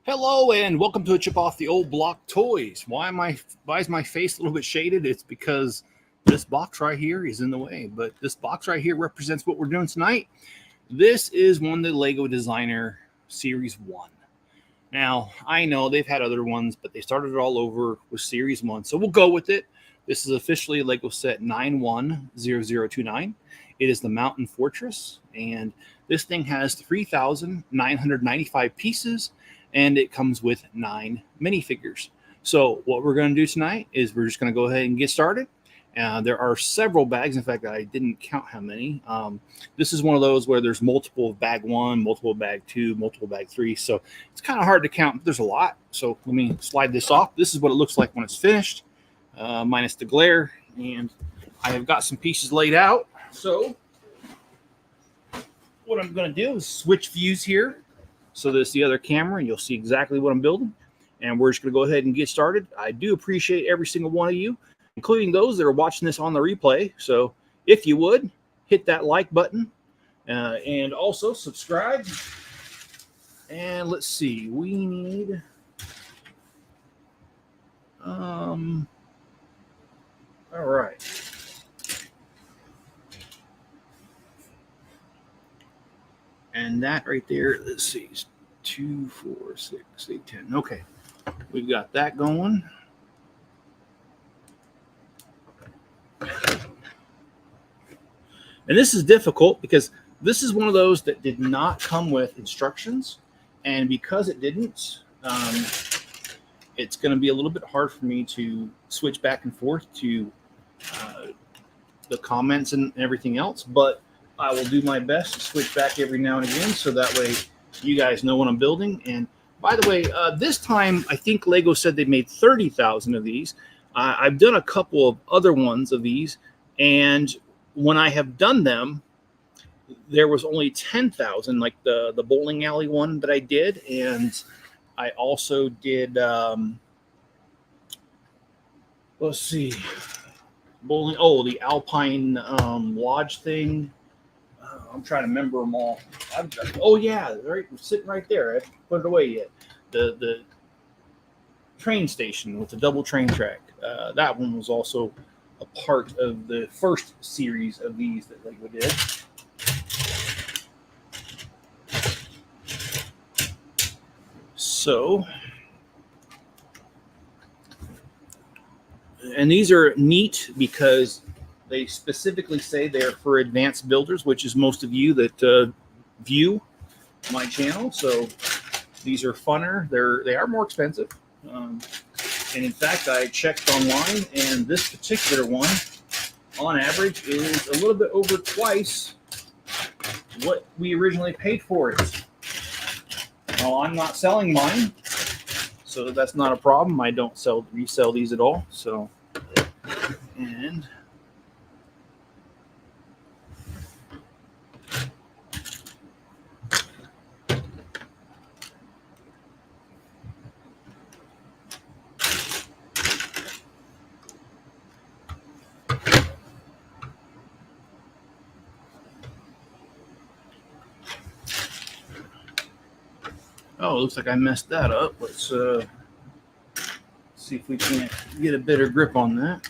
Hello and welcome to a chip off the old block toys. Why is my face a little bit shaded? It's because this box right here is in the way, but this box right here represents what we're doing tonight. This is one of the Lego Designer Series 1. Now, I know they've had other ones, but they started it all over with Series 1, so we'll go with it. This is officially a Lego set 910029. It is the Mountain Fortress, and this thing has 3,995 pieces, and it comes with 9 minifigures. So what we're going to do tonight is we're just going to go ahead and get started. There are several bags. In fact, I didn't count how many. This is one of those where there's multiple bag 1, multiple bag 2, multiple bag 3. So it's kind of hard to count, but there's a lot. So let me slide this off. This is what it looks like when it's finished, minus the glare. And I have got some pieces laid out. So what I'm going to do is switch views here. So there's the other camera, and you'll see exactly what I'm building. And we're just going to go ahead and get started. I do appreciate every single one of you, including those that are watching this on the replay. So if you would, hit that like button and also subscribe. And let's see, we need all right. And that right there, let's see, 2, 4, 6, 8, 10. Okay, we've got that going. And this is difficult because this is one of those that did not come with instructions. And because it didn't, it's going to be a little bit hard for me to switch back and forth to the comments and everything else. But I will do my best to switch back every now and again so that way you guys know what I'm building. And by the way, this time I think Lego said they made 30,000 of these. I've done a couple of other ones of these, and when I have done them, there was only 10,000, like the bowling alley one that I did, and I also did let's see, bowling. Oh, the Alpine Lodge thing. I'm trying to remember them all. Oh yeah, right, sitting right there. I haven't put it away yet. The train station with the double train track. That one was also a part of the first series of these that Lego did. So, and these are neat because they specifically say they're for advanced builders, which is most of you that view my channel. So these are funner. They are more expensive. And in fact, I checked online, and this particular one, on average, is a little bit over twice what we originally paid for it. Well, I'm not selling mine, so that's not a problem. I don't resell these at all. So, and oh, it looks like I messed that up. Let's see if we can't get a better grip on that.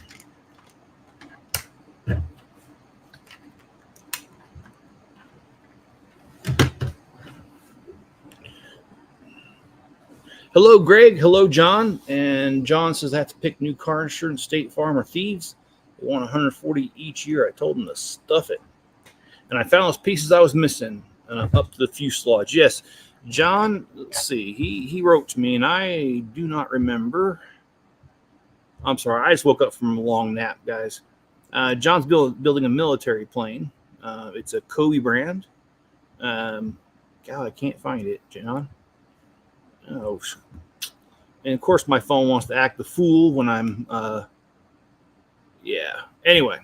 Hello, Greg. Hello, John. And John says I have to pick new car insurance, State Farm, or Thieves. They want 140 each year. I told them to stuff it. And I found those pieces I was missing up to the fuselage. Yes, John, let's see. He wrote to me, and I do not remember. I'm sorry. I just woke up from a long nap, guys. John's building a military plane. It's a Kobe brand. God, I can't find it, John. Oh, and of course my phone wants to act the fool when I'm yeah. Anyway,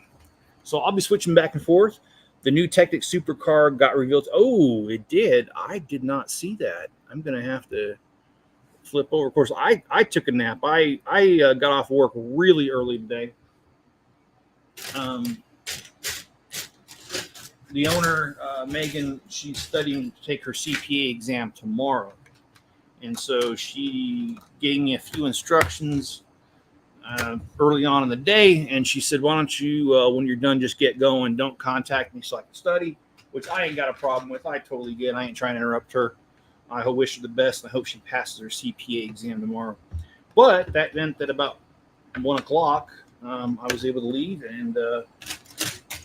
so I'll be switching back and forth. The new Technic supercar got revealed. Oh, it did. I did not see that. I'm gonna have to flip over. Of course, I took a nap. I got off work really early today. The owner, Megan, she's studying to take her CPA exam tomorrow. And so she gave me a few instructions early on in the day, and she said, why don't you, when you're done, just get going. Don't contact me so I can study, which I ain't got a problem with. I totally get. I ain't trying to interrupt her. I wish her the best, and I hope she passes her CPA exam tomorrow. But that meant that about 1 o'clock, I was able to leave, and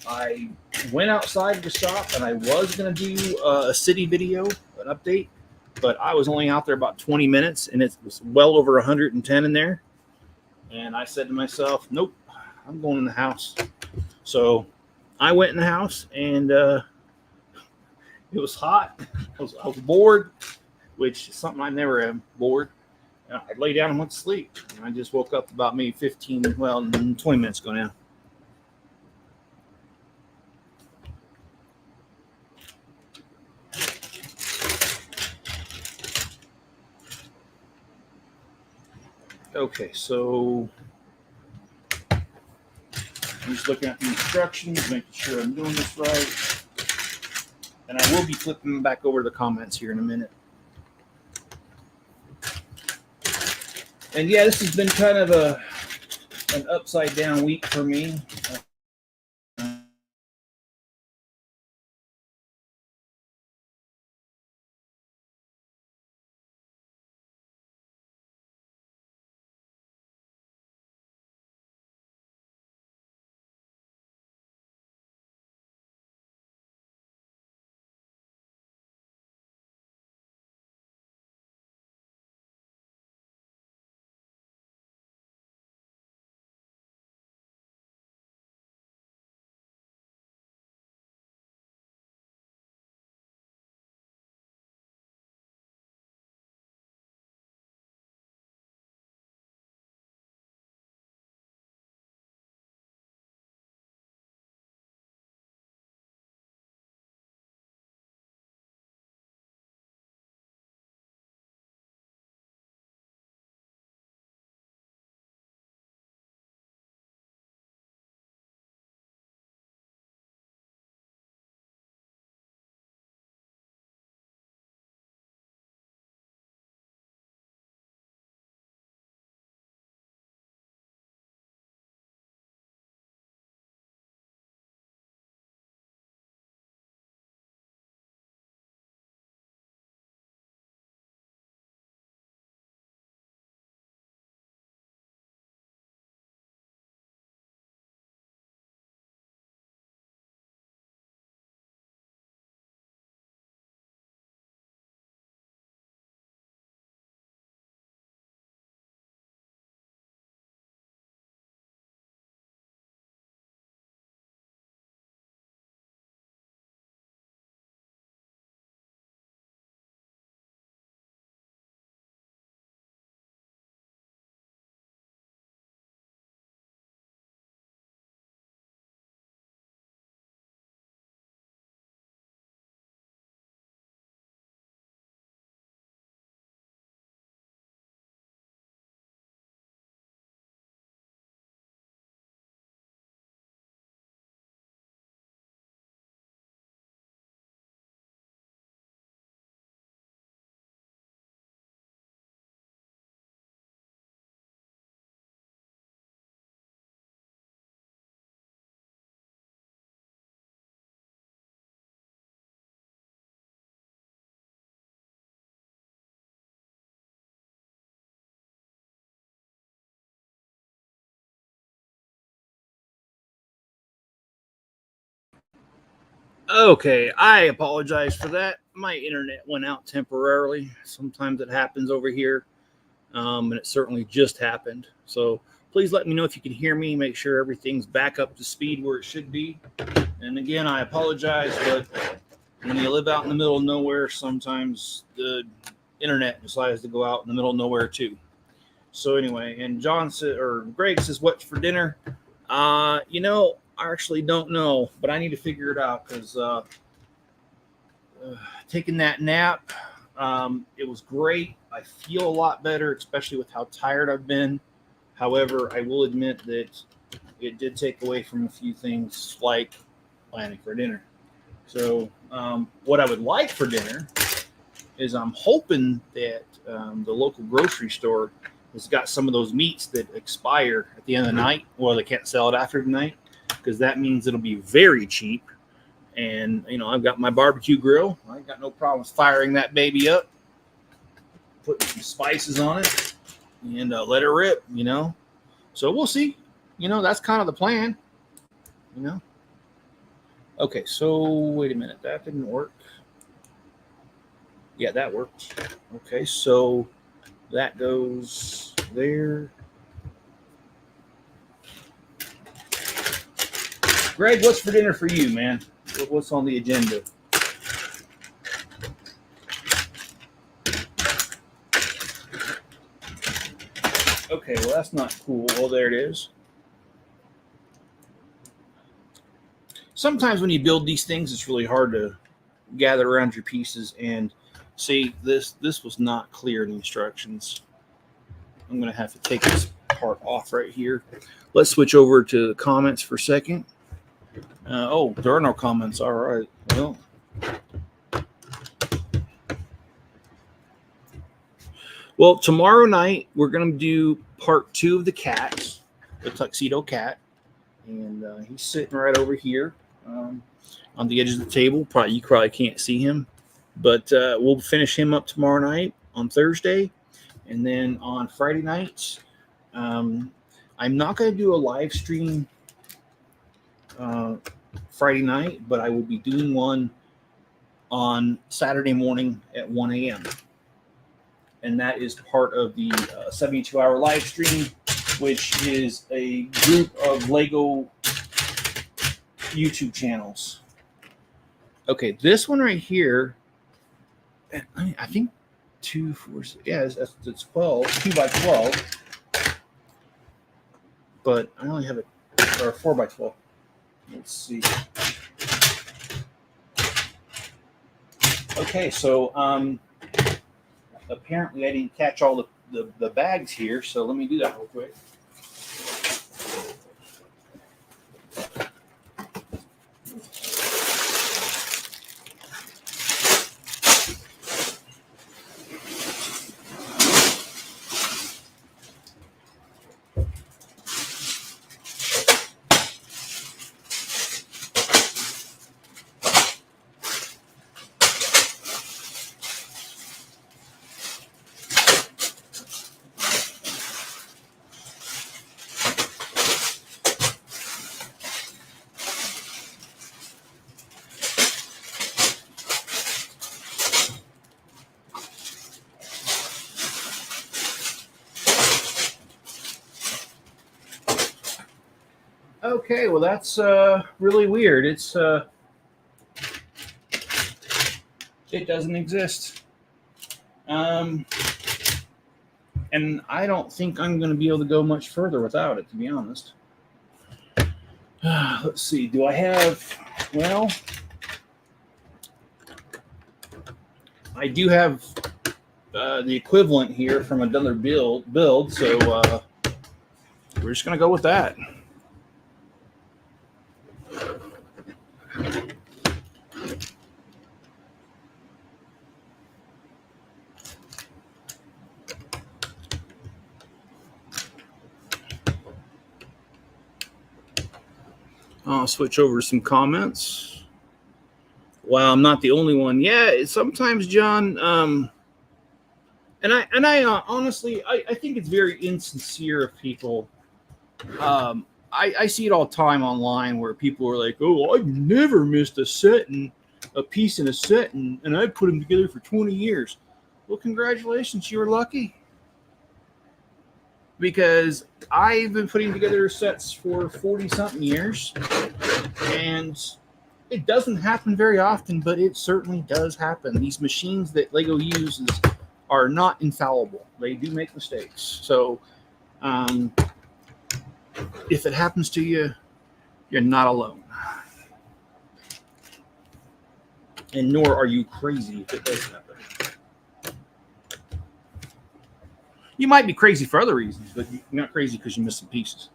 I went outside to shop, and I was going to do a city video, an update, but I was only out there about 20 minutes, and it was well over 110 in there. And I said to myself, nope, I'm going in the house. So I went in the house, and it was hot. I was bored, which is something I never am, bored. I lay down and went to sleep. And I just woke up about maybe 20 minutes ago now. Okay, so I'm just looking at the instructions, making sure I'm doing this right. And I will be flipping back over to the comments here in a minute. And yeah, this has been kind of an upside down week for me. Okay, I apologize for that. My internet went out temporarily. Sometimes it happens over here, and it certainly just happened. So please let me know if you can hear me. Make sure everything's back up to speed where it should be. And again, I apologize, but when you live out in the middle of nowhere, sometimes the internet decides to go out in the middle of nowhere too. So anyway, and John said, or Greg says, "What's for dinner?" I actually don't know, but I need to figure it out because taking that nap, it was great. I feel a lot better, especially with how tired I've been. However, I will admit that it did take away from a few things like planning for dinner. So, what I would like for dinner is I'm hoping that the local grocery store has got some of those meats that expire at the end of the night, or they can't sell it after the night, because that means it'll be very cheap. And I've got my barbecue grill. I ain't got no problems firing that baby up, putting some spices on it, and let it rip. So we'll see. That's kind of the plan. Okay, so wait a minute, that didn't work. Yeah, that worked. Okay, so that goes there. Greg, what's for dinner for you, man? What's on the agenda? Okay, well, that's not cool. Well, there it is. Sometimes when you build these things, it's really hard to gather around your pieces. And see, this was not clear in the instructions. I'm going to have to take this part off right here. Let's switch over to the comments for a second. Oh, there are no comments. All right. Well, tomorrow night we're going to do part 2 of the cat, the tuxedo cat, and he's sitting right over here on the edge of the table. You probably can't see him, but we'll finish him up tomorrow night on Thursday, and then on Friday nights, I'm not going to do a live stream Friday night, but I will be doing one on Saturday morning at 1 a.m. And that is part of the 72-hour live stream, which is a group of Lego YouTube channels. Okay, this one right here, I think 2, 4, yeah, it's 12, 2 by 12, but I only have or 4 by 12. Let's see. Okay, so apparently I didn't catch all the bags here, so let me do that real quick. Okay, well that's really weird. It doesn't exist. And I don't think I'm going to be able to go much further without it, to be honest. Let's see. Do I have? Well, I do have the equivalent here from another build. So we're just going to go with that. I'll switch over to some comments. Wow, I'm not the only one. Yeah, sometimes, John. And I honestly, I think it's very insincere of people. I see it all the time online where people are like, "Oh, I've never missed a piece in a set, and I put them together for 20 years." Well, congratulations, you were lucky. Because I've been putting together sets for 40-something years, and it doesn't happen very often, but it certainly does happen. These machines that Lego uses are not infallible. They do make mistakes. So if it happens to you, you're not alone. And nor are you crazy if it does happen. You might be crazy for other reasons, but you're not crazy because you missed some pieces.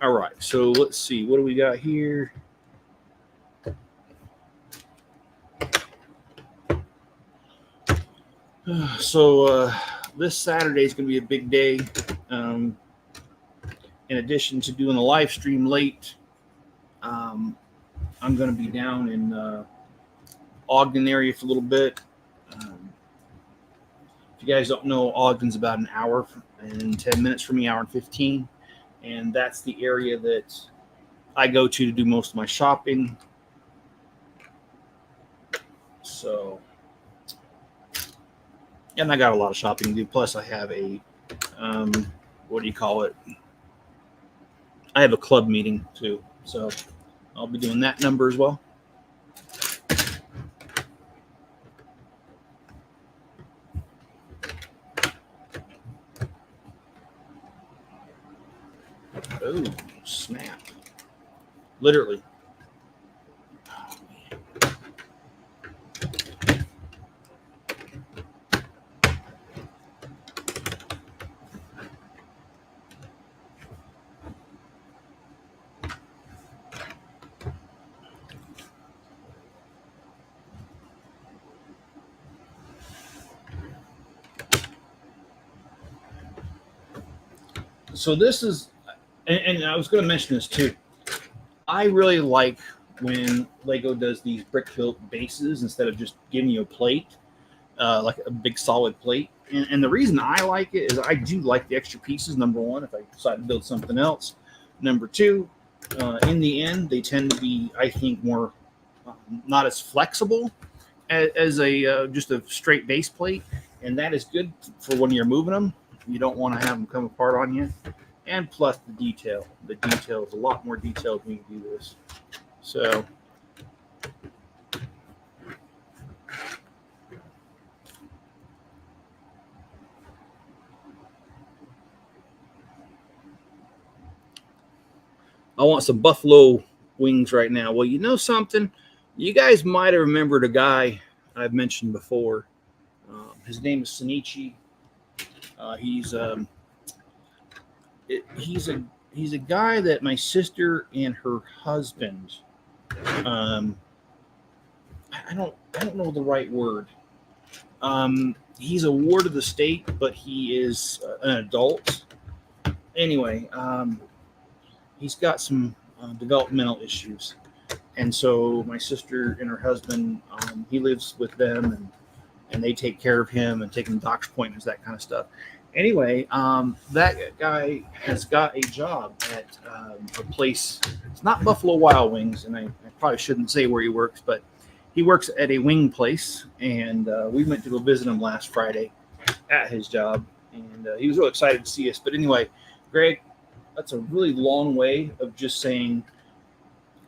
All right, so let's see. What do we got here? So this Saturday is going to be a big day. Um, in addition to doing the live stream late, um, I'm going to be down in Ogden area for a little bit. If you guys don't know, Ogden's about an hour and 10 minutes from me, hour and 15. And that's the area that I go to do most of my shopping. So, and I got a lot of shopping to do. Plus, I have a, what do you call it? I have a club meeting too. So, I'll be doing that number as well. Oh, snap. Literally. So this is, and I was going to mention this too. I really like when Lego does these brick built bases instead of just giving you a plate, like a big solid plate. And the reason I like it is I do like the extra pieces. Number one, if I decide to build something else. Number two, in the end, they tend to be, I think, more not as flexible as a just a straight base plate, and that is good for when you're moving them. You don't want to have them come apart on you. And plus the detail. The detail is a lot more detailed when you do this. So I want some buffalo wings right now. Well, you know something? You guys might have remembered a guy I've mentioned before. His name is Sonichi. He's a guy that my sister and her husband. I don't know the right word. He's a ward of the state, but he is an adult. Anyway, he's got some developmental issues, and so my sister and her husband, he lives with them, and they take care of him and take him to doctor's appointments, that kind of stuff. Anyway, that guy has got a job at a place. It's not Buffalo Wild Wings, and I probably shouldn't say where he works, but he works at a wing place, and we went to go visit him last Friday at his job, and he was really excited to see us. But anyway, Greg, that's a really long way of just saying,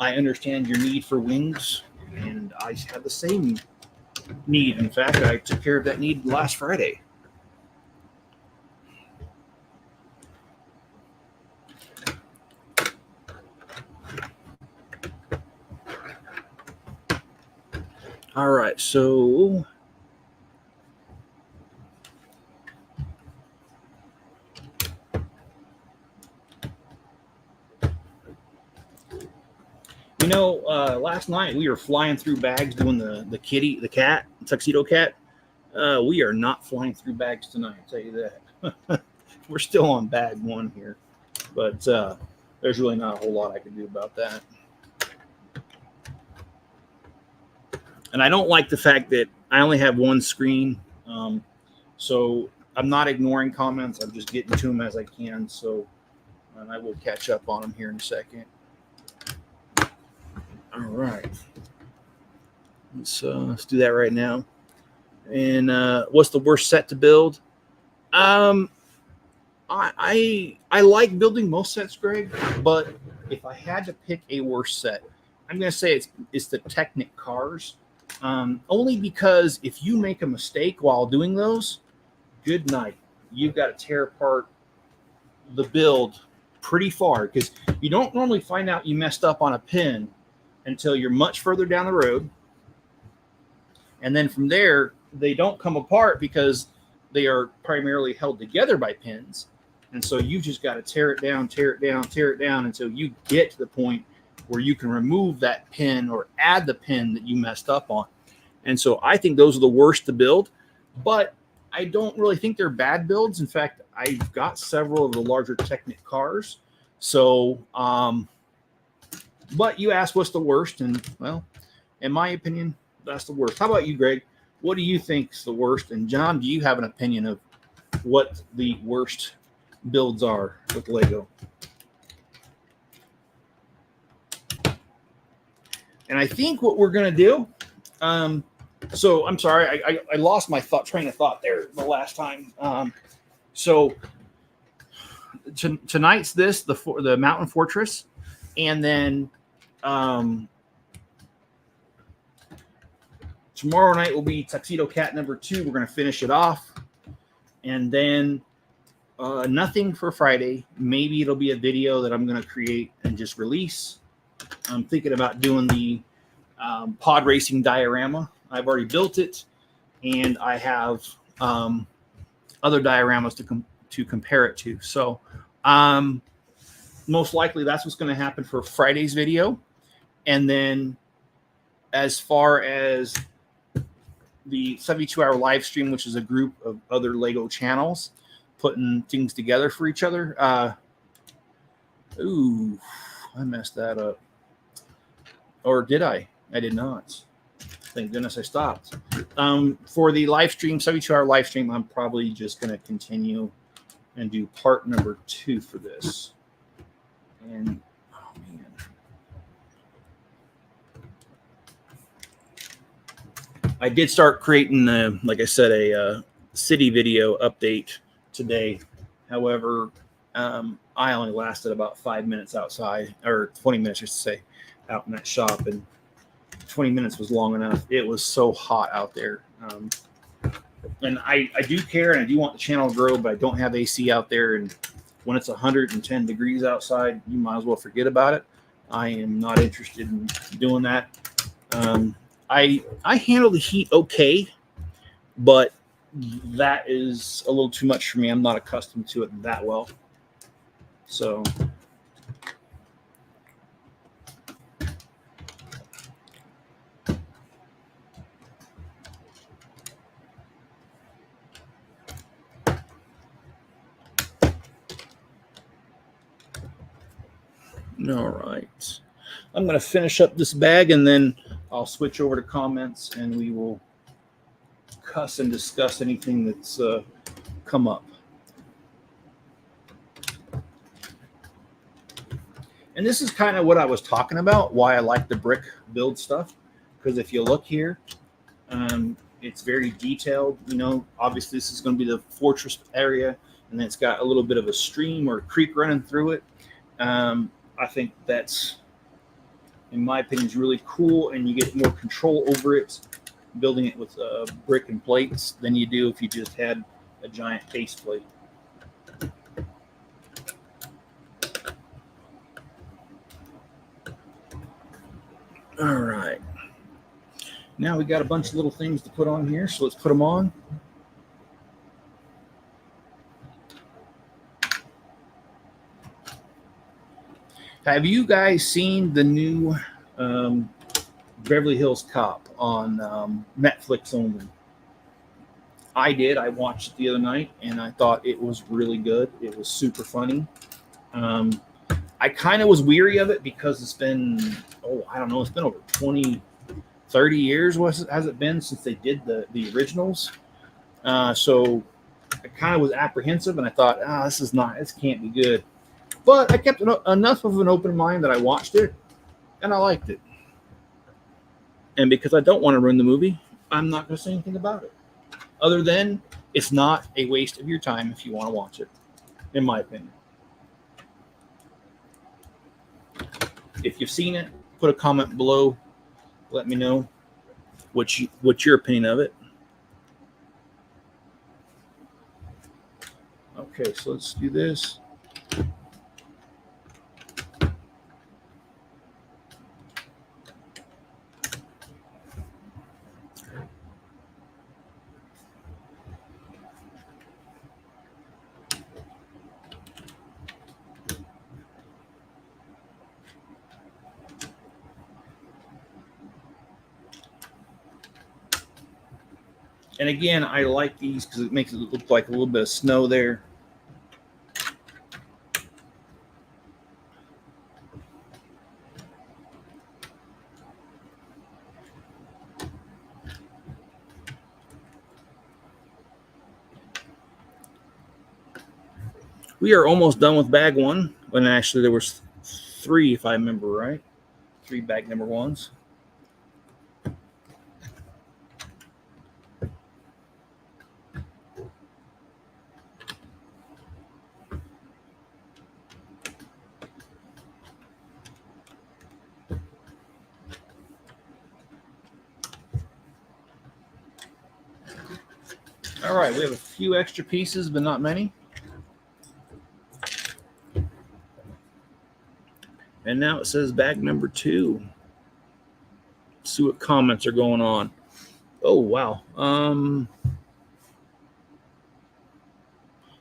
I understand your need for wings, and I have the same need. In fact, I took care of that need last Friday. All right, so last night we were flying through bags doing the cat, tuxedo cat. We are not flying through bags tonight, I'll tell you that. We're still on bag one here, but there's really not a whole lot I can do about that. And I don't like the fact that I only have one screen. So I'm not ignoring comments. I'm just getting to them as I can. So, and I will catch up on them here in a second. All right. Let's do that right now. And what's the worst set to build? I like building most sets, Greg, but if I had to pick a worst set, I'm going to say it's the Technic cars. Only because if you make a mistake while doing those, good night. You've got to tear apart the build pretty far, because you don't normally find out you messed up on a pin until you're much further down the road. And then from there, they don't come apart because they are primarily held together by pins. And so you just got to tear it down until you get to the point where you can remove that pin or add the pin that you messed up on. And so I think those are the worst to build. But I don't really think they're bad builds. In fact, I've got several of the larger Technic cars. So, but you asked what's the worst, and well, in my opinion, that's the worst. How about you, Greg? What do you think is the worst? And John, do you have an opinion of what the worst builds are with Lego? And I think what we're going to do, so I'm sorry, I lost my train of thought there the last time. So tonight's the Mountain Fortress, and then tomorrow night will be Tuxedo Cat number 2. We're going to finish it off, and then nothing for Friday. Maybe it'll be a video that I'm going to create and just release. I'm thinking about doing the pod racing diorama. I've already built it, and I have other dioramas to compare it to. So most likely that's what's going to happen for Friday's video. And then as far as the 72-hour live stream, which is a group of other Lego channels putting things together for each other. Ooh, I messed that up. Or did I? I did not. Thank goodness I stopped. For the live stream, 72-hour live stream, I'm probably just going to continue and do part number 2 for this. And, oh, man. I did start creating, like I said, a city video update today. However, I only lasted about 5 minutes outside, or 20 minutes, I should say, out in that shop, and 20 minutes was long enough. It was so hot out there. And I do care, and I do want the channel to grow, but I don't have AC out there. And when it's 110 degrees outside, you might as well forget about it. I am not interested in doing that. I handle the heat okay, but that is a little too much for me. I'm not accustomed to it that well. So all right. I'm going to finish up this bag, and then I'll switch over to comments, and we will cuss and discuss anything that's come up. And this is kind of what I was talking about, why I like the brick build stuff. Because if you look here, it's very detailed. You know, obviously this is going to be the fortress area, and then it's got a little bit of a stream or a creek running through it. I think that's, in my opinion, is really cool, and you get more control over it building it with brick and plates than you do if you just had a giant base plate. All right. Now we got a bunch of little things to put on here, so let's put them on. Have you guys seen the new Beverly Hills Cop on Netflix only? I did. I watched it the other night, and I thought it was really good. It was super funny. I kind of was weary of it because it's been, I don't know, it's been over 20, 30 years has it been since they did the originals. So I kind of was apprehensive, and I thought, this can't be good. But I kept enough of an open mind that I watched it, and I liked it. And because I don't want to ruin the movie, I'm not going to say anything about it. Other than, it's not a waste of your time if you want to watch it, in my opinion. If you've seen it, put a comment below. Let me know what's your opinion of it. Okay, so let's do this. And again, I like these because it makes it look like a little bit of snow there. We are almost done with bag one, when actually there was 3, if I remember right. 3 bag number 1s. All right, we have a few extra pieces, but not many. And now it says bag number 2. Let's see what comments are going on. Oh, wow.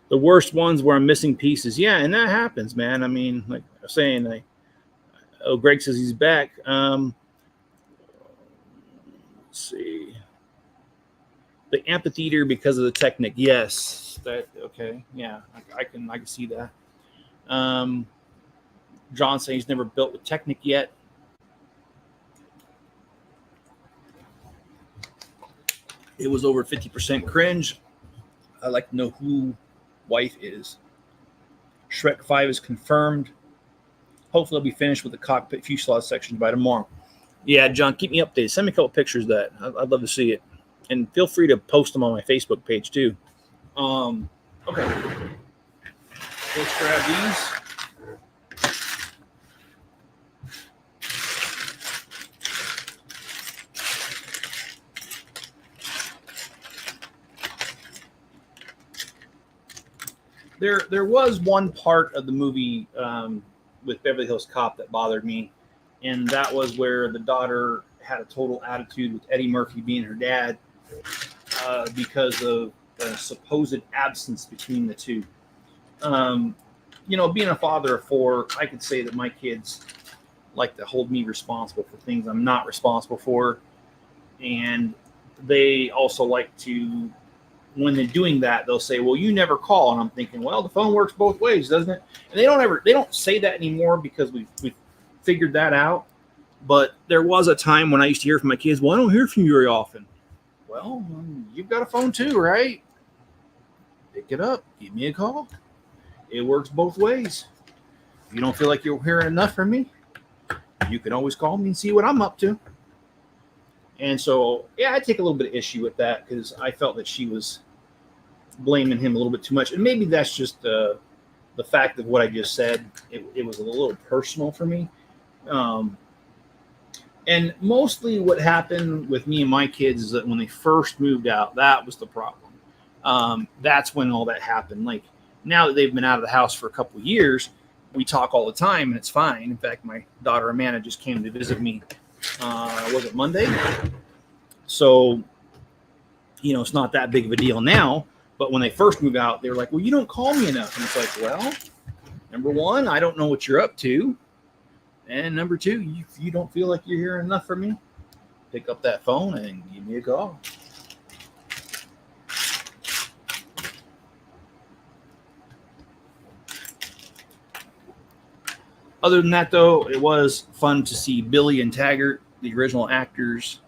The worst ones where I'm missing pieces. Yeah, and that happens, man. I mean, like I was saying, Greg says he's back. Let's see. The amphitheater because of the Technic. Yes. That okay. Yeah, I can see that. John says he's never built with Technic yet. It was over 50% cringe. I'd like to know who wife is. Shrek 5 is confirmed. Hopefully I'll be finished with the cockpit fuselage section by tomorrow. Yeah, John, keep me updated. Send me a couple pictures of that. I'd love to see it. And feel free to post them on my Facebook page too. Okay. Let's grab these. There was one part of the movie with Beverly Hills Cop that bothered me, and that was where the daughter had a total attitude with Eddie Murphy being her dad because of the supposed absence between the two. Being a father of 4, I could say that my kids like to hold me responsible for things I'm not responsible for, and they also like to, when they're doing that, they'll say, well, you never call. And I'm thinking, well, the phone works both ways, doesn't it? And they don't say that anymore because we've figured that out. But there was a time when I used to hear from my kids, well, I don't hear from you very often. Well, you've got a phone too, right? Pick it up. Give me a call. It works both ways. If you don't feel like you're hearing enough from me, you can always call me and see what I'm up to. And so, yeah, I take a little bit of issue with that because I felt that she was blaming him a little bit too much. And maybe that's just the fact of what I just said. It was a little personal for me. And mostly what happened with me and my kids is that when they first moved out, that was the problem. That's when all that happened. Like, now that they've been out of the house for a couple of years, we talk all the time and it's fine. In fact, my daughter Amanda just came to visit me. Was it Monday? So, it's not that big of a deal now. But when they first moved out, they were like, well, you don't call me enough. And it's like, well, number one, I don't know what you're up to. And number two, if you don't feel like you're hearing enough from me, pick up that phone and give me a call. Other than that, though, it was fun to see Billy and Taggart, the original actors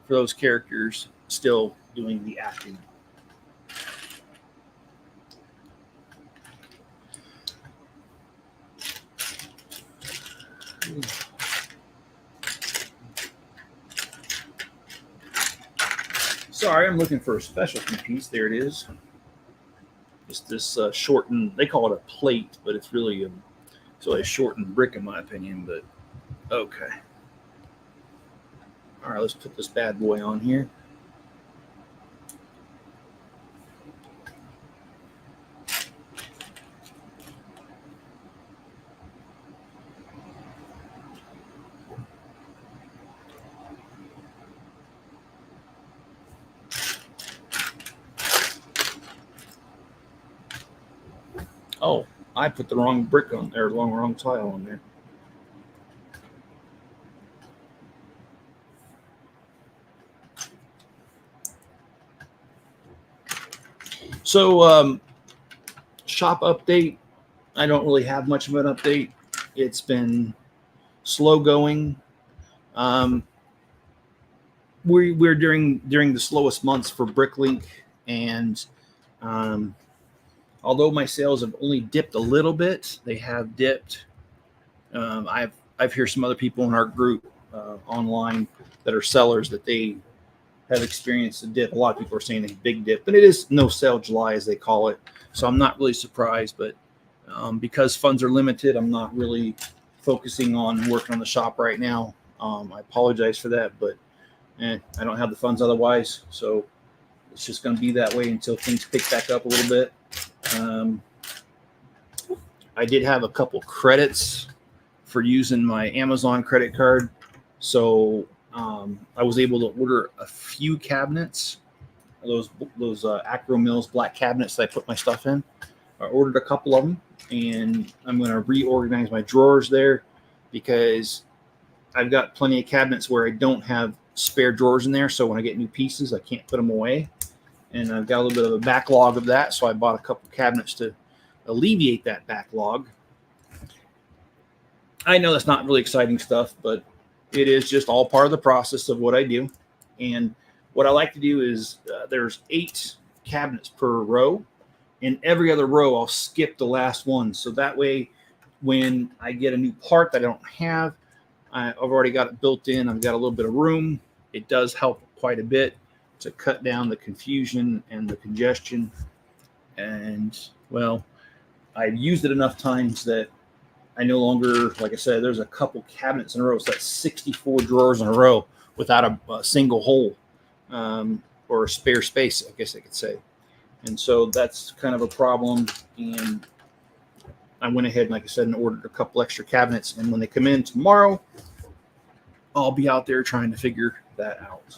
for those characters, still doing the acting. Sorry, I'm looking for a specialty piece. There it is. It's this shortened, they call it a plate, but it's really a shortened brick in my opinion, but okay. All right, let's put this bad boy on here. Oh, I put the wrong brick on there, wrong tile on there. So shop update. I don't really have much of an update. It's been slow going. We're during the slowest months for Bricklink, and although my sales have only dipped a little bit, they have dipped. I've heard some other people in our group online that are sellers that they have experienced a dip. A lot of people are saying a big dip, but it is no sale July as they call it. So I'm not really surprised, but because funds are limited, I'm not really focusing on working on the shop right now. I apologize for that, but I don't have the funds otherwise. So it's just going to be that way until things pick back up a little bit. I did have a couple credits for using my Amazon credit card. So I was able to order a few cabinets, those Acro Mills black cabinets that I put my stuff in. I ordered a couple of them, and I'm going to reorganize my drawers there because I've got plenty of cabinets where I don't have spare drawers in there. So when I get new pieces, I can't put them away. And I've got a little bit of a backlog of that. So I bought a couple cabinets to alleviate that backlog. I know that's not really exciting stuff, but it is just all part of the process of what I do. And what I like to do is there's 8 cabinets per row, and every other row I'll skip the last one. So that way, when I get a new part that I don't have, I've already got it built in. I've got a little bit of room. It does help quite a bit to cut down the confusion and the congestion. And well, I've used it enough times that I no longer, like I said, there's a couple cabinets in a row. So that's 64 drawers in a row without a single hole or a spare space, I guess I could say. And so that's kind of a problem. And I went ahead and, like I said, and ordered a couple extra cabinets. And when they come in tomorrow, I'll be out there trying to figure that out.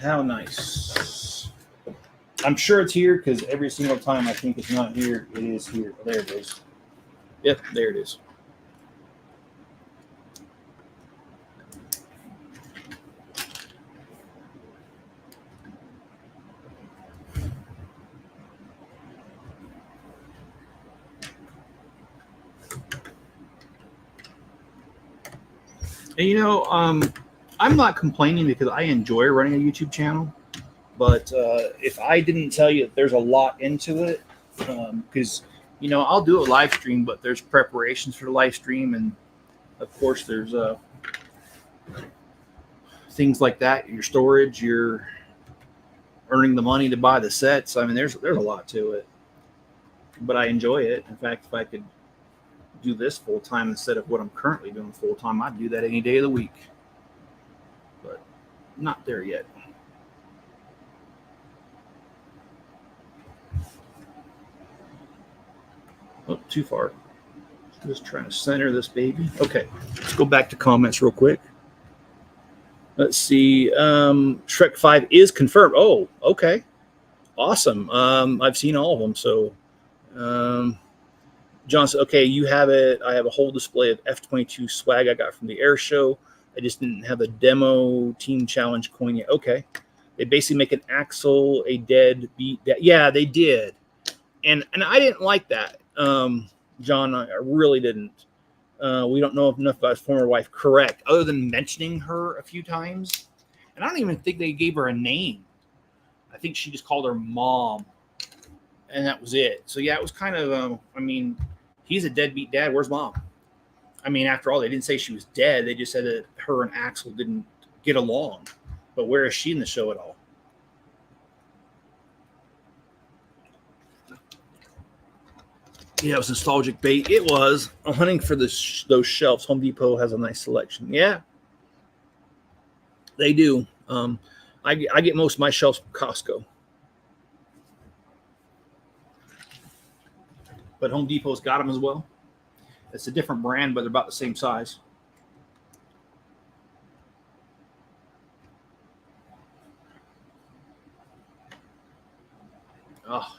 How nice. I'm sure it's here because every single time I think it's not here, it is here. Oh, there it is. Yep, there it is. And I'm not complaining because I enjoy running a YouTube channel. But if I didn't tell you that there's a lot into it, because I'll do a live stream, but there's preparations for the live stream, and of course there's things like that. Your storage, your earning the money to buy the sets. I mean, there's a lot to it. But I enjoy it. In fact, if I could do this full time instead of what I'm currently doing full time, I'd do that any day of the week. But not there yet. Oh, too far. Just trying to center this baby. Okay, let's go back to comments real quick. Let's see. Shrek 5 is confirmed. Oh, okay. Awesome. I've seen all of them. So, John said, okay, you have it. I have a whole display of F-22 swag I got from the air show. I just didn't have a demo team challenge coin yet. Okay. They basically make an axle, a dead beat. Yeah, they did. And I didn't like that. John, I really didn't. We don't know enough about his former wife, correct, other than mentioning her a few times. And I don't even think they gave her a name. I think she just called her mom. And that was it. So, yeah, it was kind of, he's a deadbeat dad. Where's mom? I mean, after all, they didn't say she was dead. They just said that her and Axel didn't get along. But where is she in the show at all? Yeah, it was nostalgic bait. It was. I'm hunting for those shelves. Home Depot has a nice selection. Yeah, they do. I get most of my shelves from Costco. But Home Depot's got them as well. It's a different brand, but they're about the same size. Oh.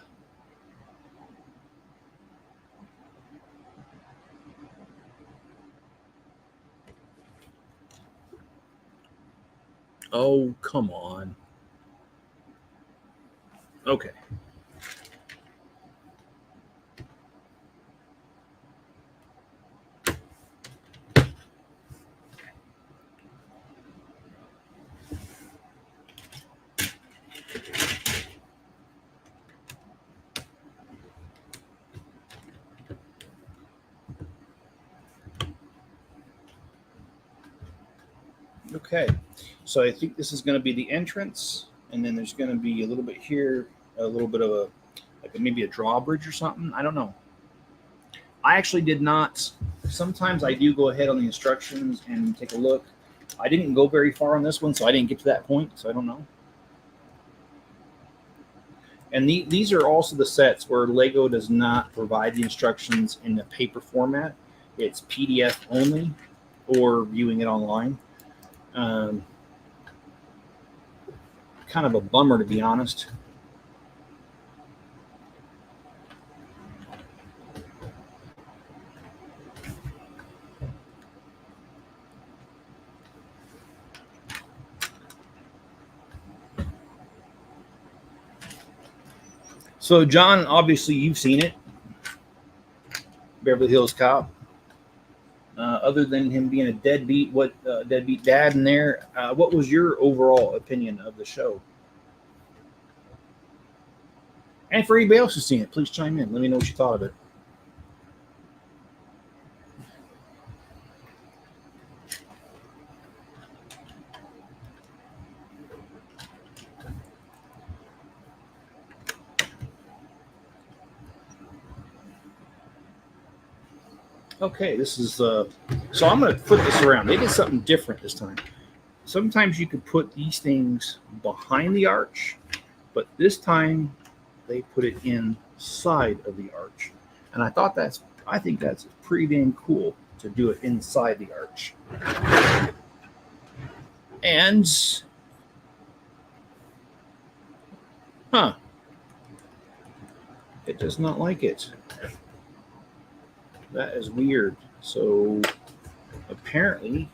Oh, come on. Okay. Okay. So I think this is going to be the entrance, and then there's going to be a little bit here, a little bit of a like maybe a drawbridge or something. I don't know. I actually did not. Sometimes I do go ahead on the instructions and take a look. I didn't go very far on this one, so I didn't get to that point, so I don't know. And these are also the sets where Lego does not provide the instructions in the paper format. It's PDF only or viewing it online. Kind of a bummer, to be honest. So, John, obviously you've seen it, Beverly Hills Cop. Other than him being a deadbeat, deadbeat dad in there, what was your overall opinion of the show? And for anybody else who's seen it, please chime in. Let me know what you thought of it. Okay, this is so I'm going to flip this around. They did something different this time. Sometimes you could put these things behind the arch, but this time they put it inside of the arch. And I think that's pretty damn cool to do it inside the arch. And it does not like it. That is weird. So apparently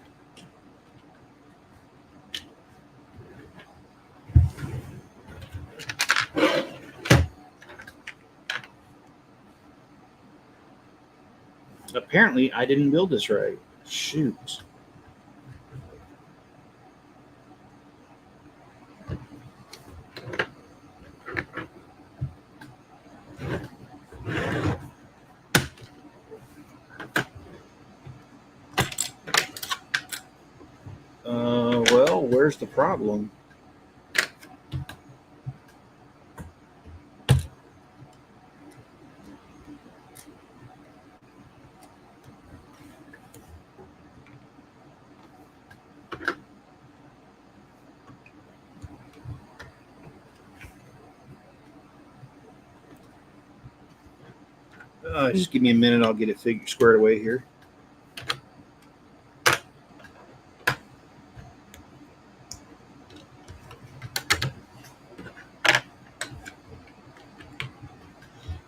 I didn't build this right. Shoot. Well, where's the problem? Just give me a minute. I'll get it squared away here.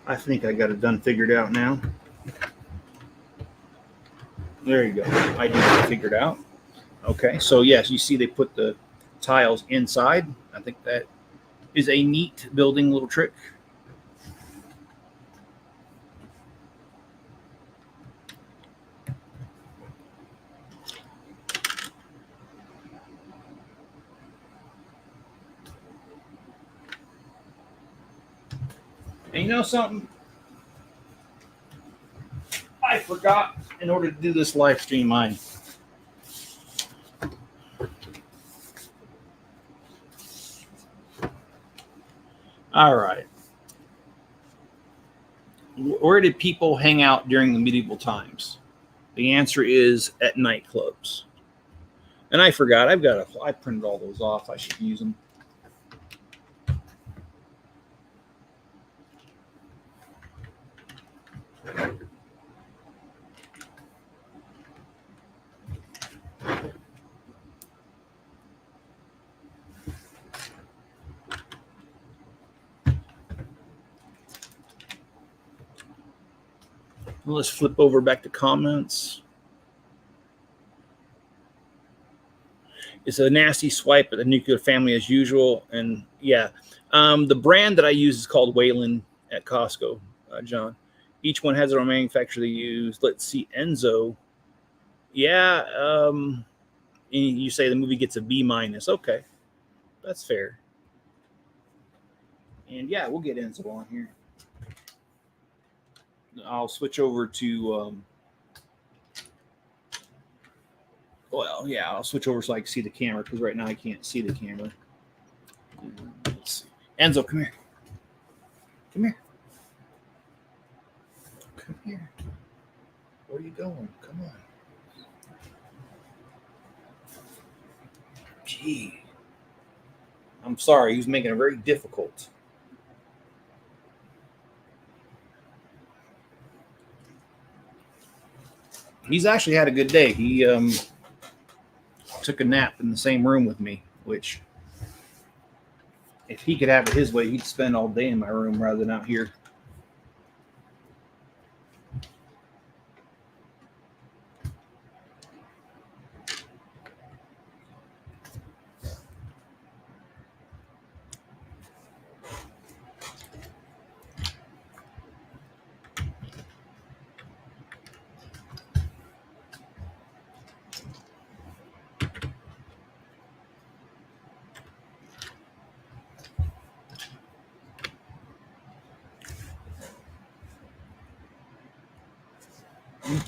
I think I got it done figured out now. There you go. I do have it figured out. Okay, so yes, you see they put the tiles inside. I think that is a neat building little trick. And you know something? I forgot in order to do this live stream, all right. Where did people hang out during the medieval times? The answer is at nightclubs. And I forgot. I printed all those off. I should use them. Let's flip over back to comments. It's a nasty swipe at the nuclear family as usual. And yeah, the brand that I use is called Wayland at Costco, John. Each one has their own manufacturer they use. Let's see, Enzo. Yeah, you say the movie gets a B-. Okay, that's fair. And yeah, we'll get Enzo on here. I'll switch over to, well, yeah, I'll switch over so I can see the camera because right now I can't see the camera. Let's see. Enzo, come here. Come here. Come here. Where are you going? Come on. Gee. I'm sorry. He was making it very difficult. He's actually had a good day. He took a nap in the same room with me, which if he could have it his way, he'd spend all day in my room rather than out here.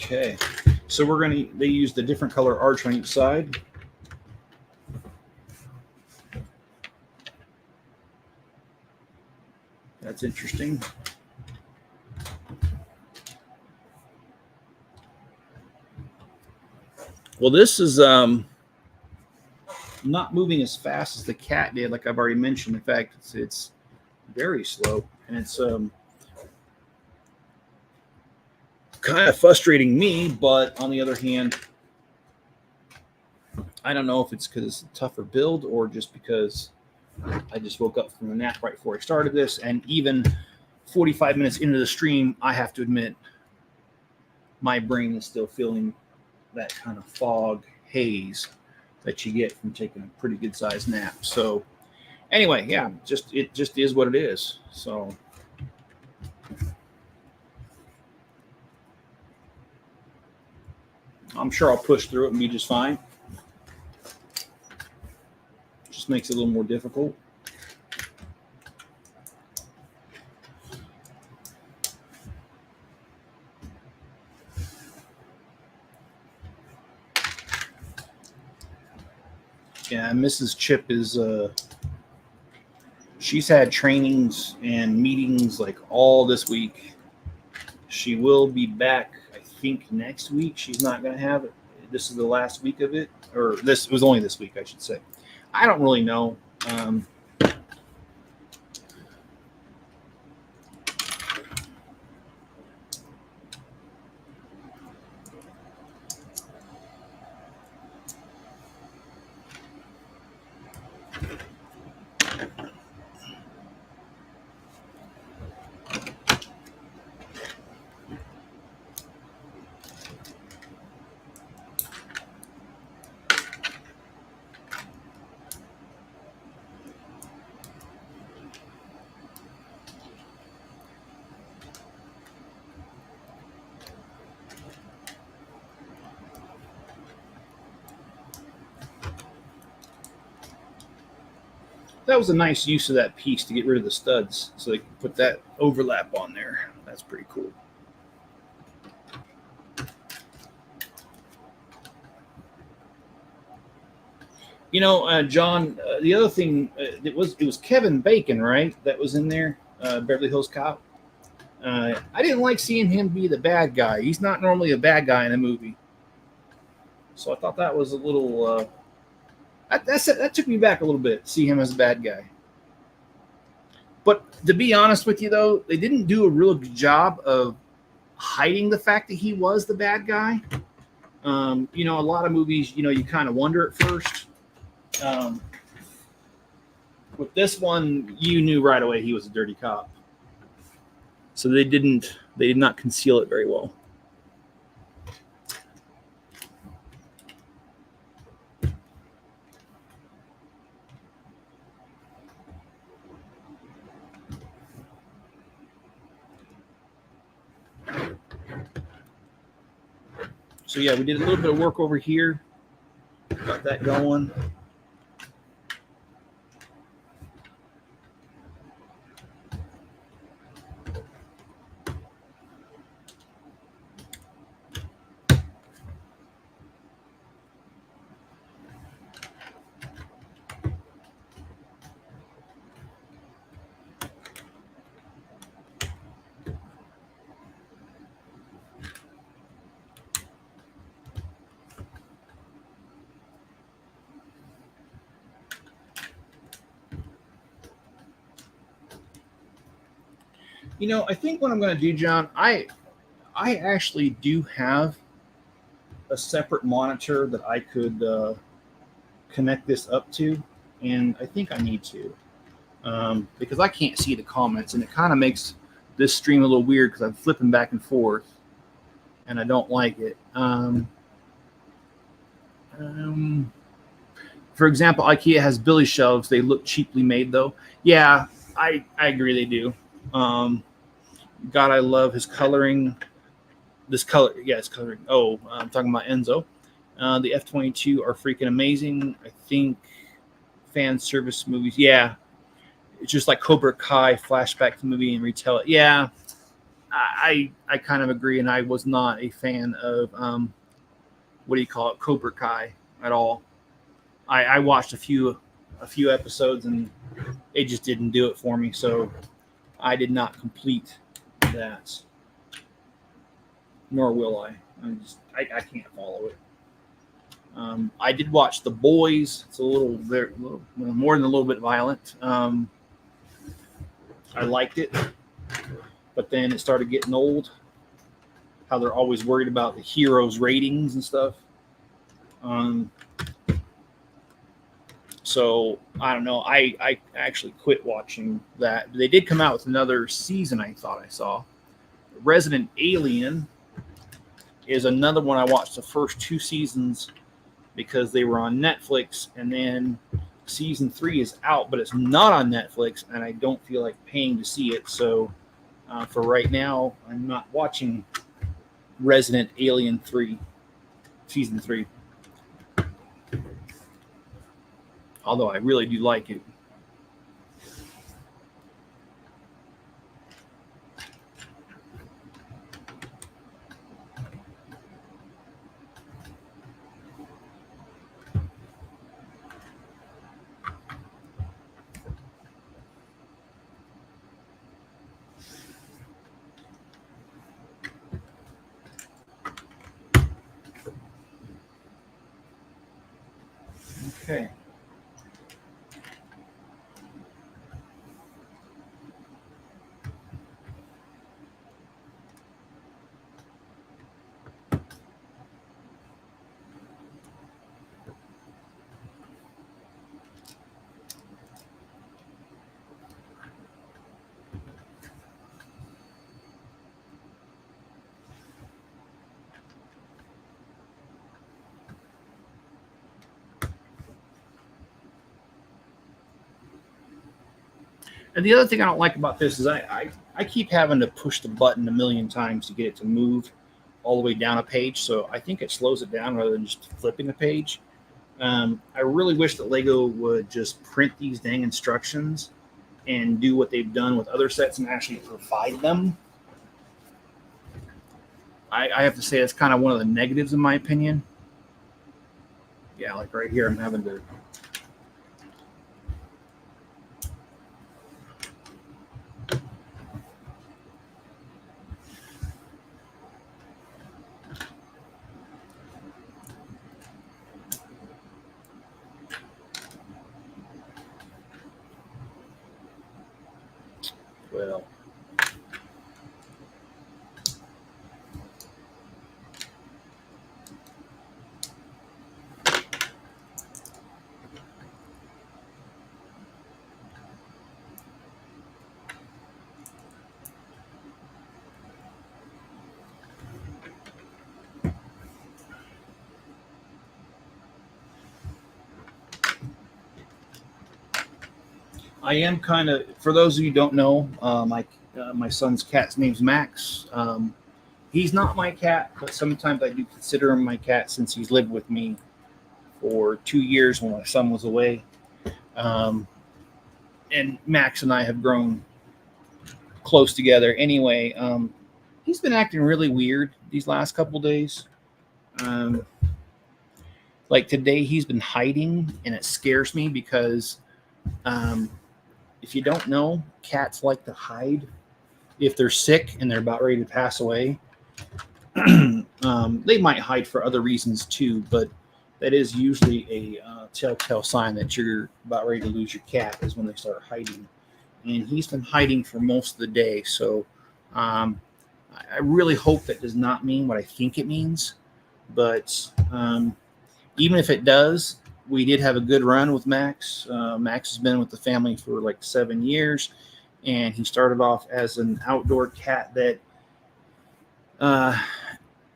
Okay, so they use the different color arch on each side. That's interesting. Well, this is not moving as fast as the cat did, like I've already mentioned. In fact, it's very slow, and it's kind of frustrating me, but on the other hand, I don't know if it's because it's a tougher build or just because I just woke up from a nap right before I started this. And even 45 minutes into the stream, I have to admit, my brain is still feeling that kind of fog haze that you get from taking a pretty good sized nap. So anyway, yeah, it just is what it is. So I'm sure I'll push through it and be just fine. Just makes it a little more difficult. Yeah, Mrs. Chip is she's had trainings and meetings like all this week. She will be back, I think, next week. She's not going to have it. This is the last week of it, or this was only this week, I should say. I don't really know. That was a nice use of that piece to get rid of the studs, so they can put that overlap on there. That's pretty cool. You know, John, the other thing, it was Kevin Bacon, right? That was in there, Beverly Hills Cop. I didn't like seeing him be the bad guy. He's not normally a bad guy in a movie. So I thought that was a little... that took me back a little bit, to see him as a bad guy. But to be honest with you, though, they didn't do a real good job of hiding the fact that he was the bad guy. You know, a lot of movies, you know, you kind of wonder at first. With this one, you knew right away he was a dirty cop. So they did not conceal it very well. So yeah, we did a little bit of work over here. Got that going. You know, I think what I'm going to do, John, I actually do have a separate monitor that I could connect this up to, and I think I need to because I can't see the comments, and it kind of makes this stream a little weird because I'm flipping back and forth, and I don't like it. For example, IKEA has Billy shelves. They look cheaply made, though. Yeah, I agree they do. God, I love his coloring. This color, yeah, it's coloring. Oh, I'm talking about Enzo. The F-22 are freaking amazing. I think fan service movies. Yeah, it's just like Cobra Kai, flashback to the movie and retell it. Yeah, I kind of agree, and I was not a fan of what do you call it, Cobra Kai at all. I watched a few episodes, and it just didn't do it for me. So I did not complete that, nor will I. I can't follow it. I did watch The Boys. It's a little more than a little bit violent. I liked it, but then it started getting old. How they're always worried about the heroes' ratings and stuff. So I don't know. I actually quit watching that. They did come out with another season. I thought I saw. Resident Alien is another one. I watched the first 2 seasons because they were on Netflix, and then season 3 is out, but it's not on Netflix, and I don't feel like paying to see it. So for right now, I'm not watching Resident Alien 3, season 3. Although I really do like it. Okay. And the other thing I don't like about this is I keep having to push the button a million times to get it to move all the way down a page. So I think it slows it down rather than just flipping a page. I really wish that Lego would just print these dang instructions and do what they've done with other sets and actually provide them. I have to say that's kind of one of the negatives in my opinion. Yeah, like right here, I'm having to. Well, I am kind of, for those of you who don't know, my son's cat's name's Max. He's not my cat, but sometimes I do consider him my cat since he's lived with me for 2 years when my son was away. Um, and Max and I have grown close together. Anyway, he's been acting really weird these last couple days. Um, like today, he's been hiding, and it scares me because um, if you don't know, cats like to hide if they're sick and they're about ready to pass away. They might hide for other reasons too, but that is usually a telltale sign that you're about ready to lose your cat is when they start hiding. And he's been hiding for most of the day. So I really hope that does not mean what I think it means. But even if it does, we did have a good run with Max. Max has been with the family for like 7 years, and he started off as an outdoor cat that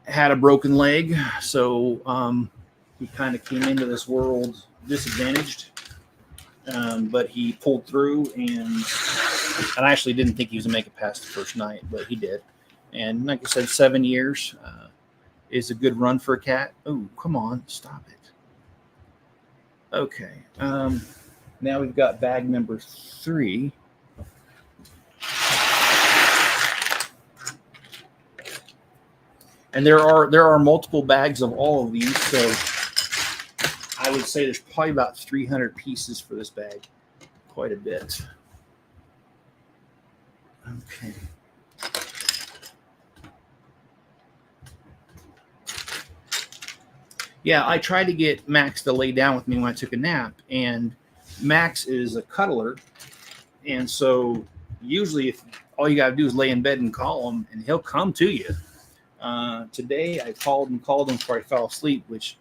had a broken leg. So he kind of came into this world disadvantaged, but he pulled through, and I actually didn't think he was going to make it past the first night, but he did. And like I said, 7 years is a good run for a cat. Oh, come on, stop it. Okay. Now we've got bag number 3. And there are multiple bags of all of these, so I would say there's probably about 300 pieces for this bag. Quite a bit. Okay. Yeah, I tried to get Max to lay down with me when I took a nap, and Max is a cuddler, and so usually if all you got to do is lay in bed and call him, and he'll come to you. Today I called him before I fell asleep, which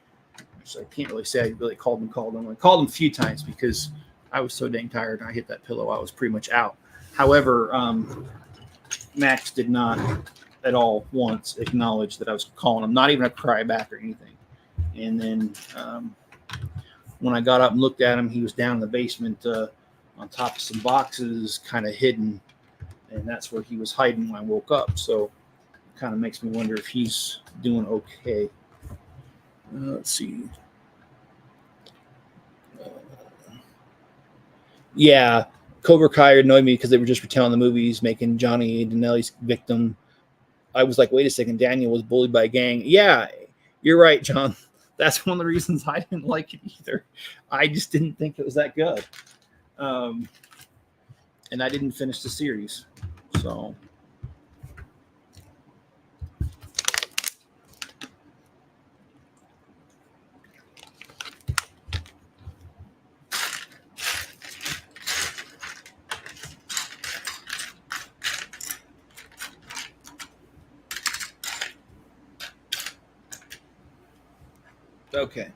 I can't really say I really called him. I called him a few times because I was so dang tired and I hit that pillow. I was pretty much out. However, Max did not at all once acknowledge that I was calling him, not even a cry back or anything. And then when I got up and looked at him, he was down in the basement on top of some boxes, kind of hidden. And that's where he was hiding when I woke up. So kind of makes me wonder if he's doing okay. Let's see. Yeah, Cobra Kai annoyed me because they were just retelling the movies, making Johnny Danelli's victim. I was like, wait a second, Daniel was bullied by a gang. Yeah, you're right, John. That's one of the reasons I didn't like it either. I just didn't think it was that good. And I didn't finish the series. So... Okay.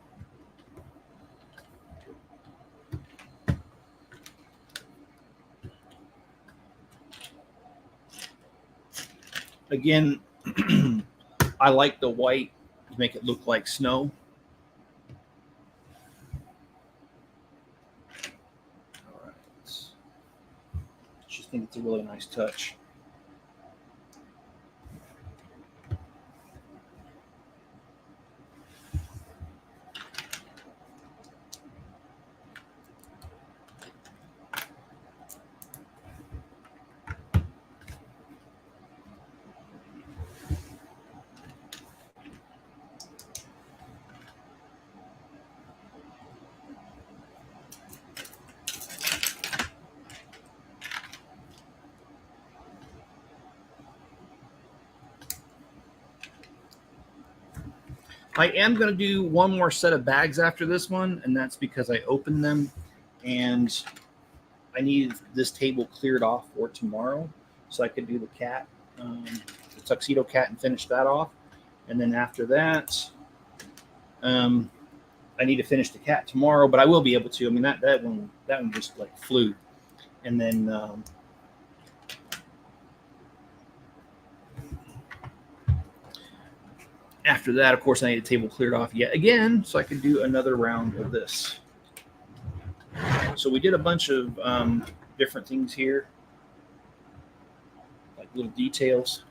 Again, I like the white to make it look like snow. All right. Just think it's a really nice touch. I am going to do one more set of bags after this one, and that's because I opened them, and I need this table cleared off for tomorrow so I could do the cat, the tuxedo cat, and finish that off. And then after that, I need to finish the cat tomorrow, but I will be able to. I mean, that one just like flew. And then after that, of course, I need a table cleared off yet again so I can do another round of this. So we did a bunch of different things here, like little details.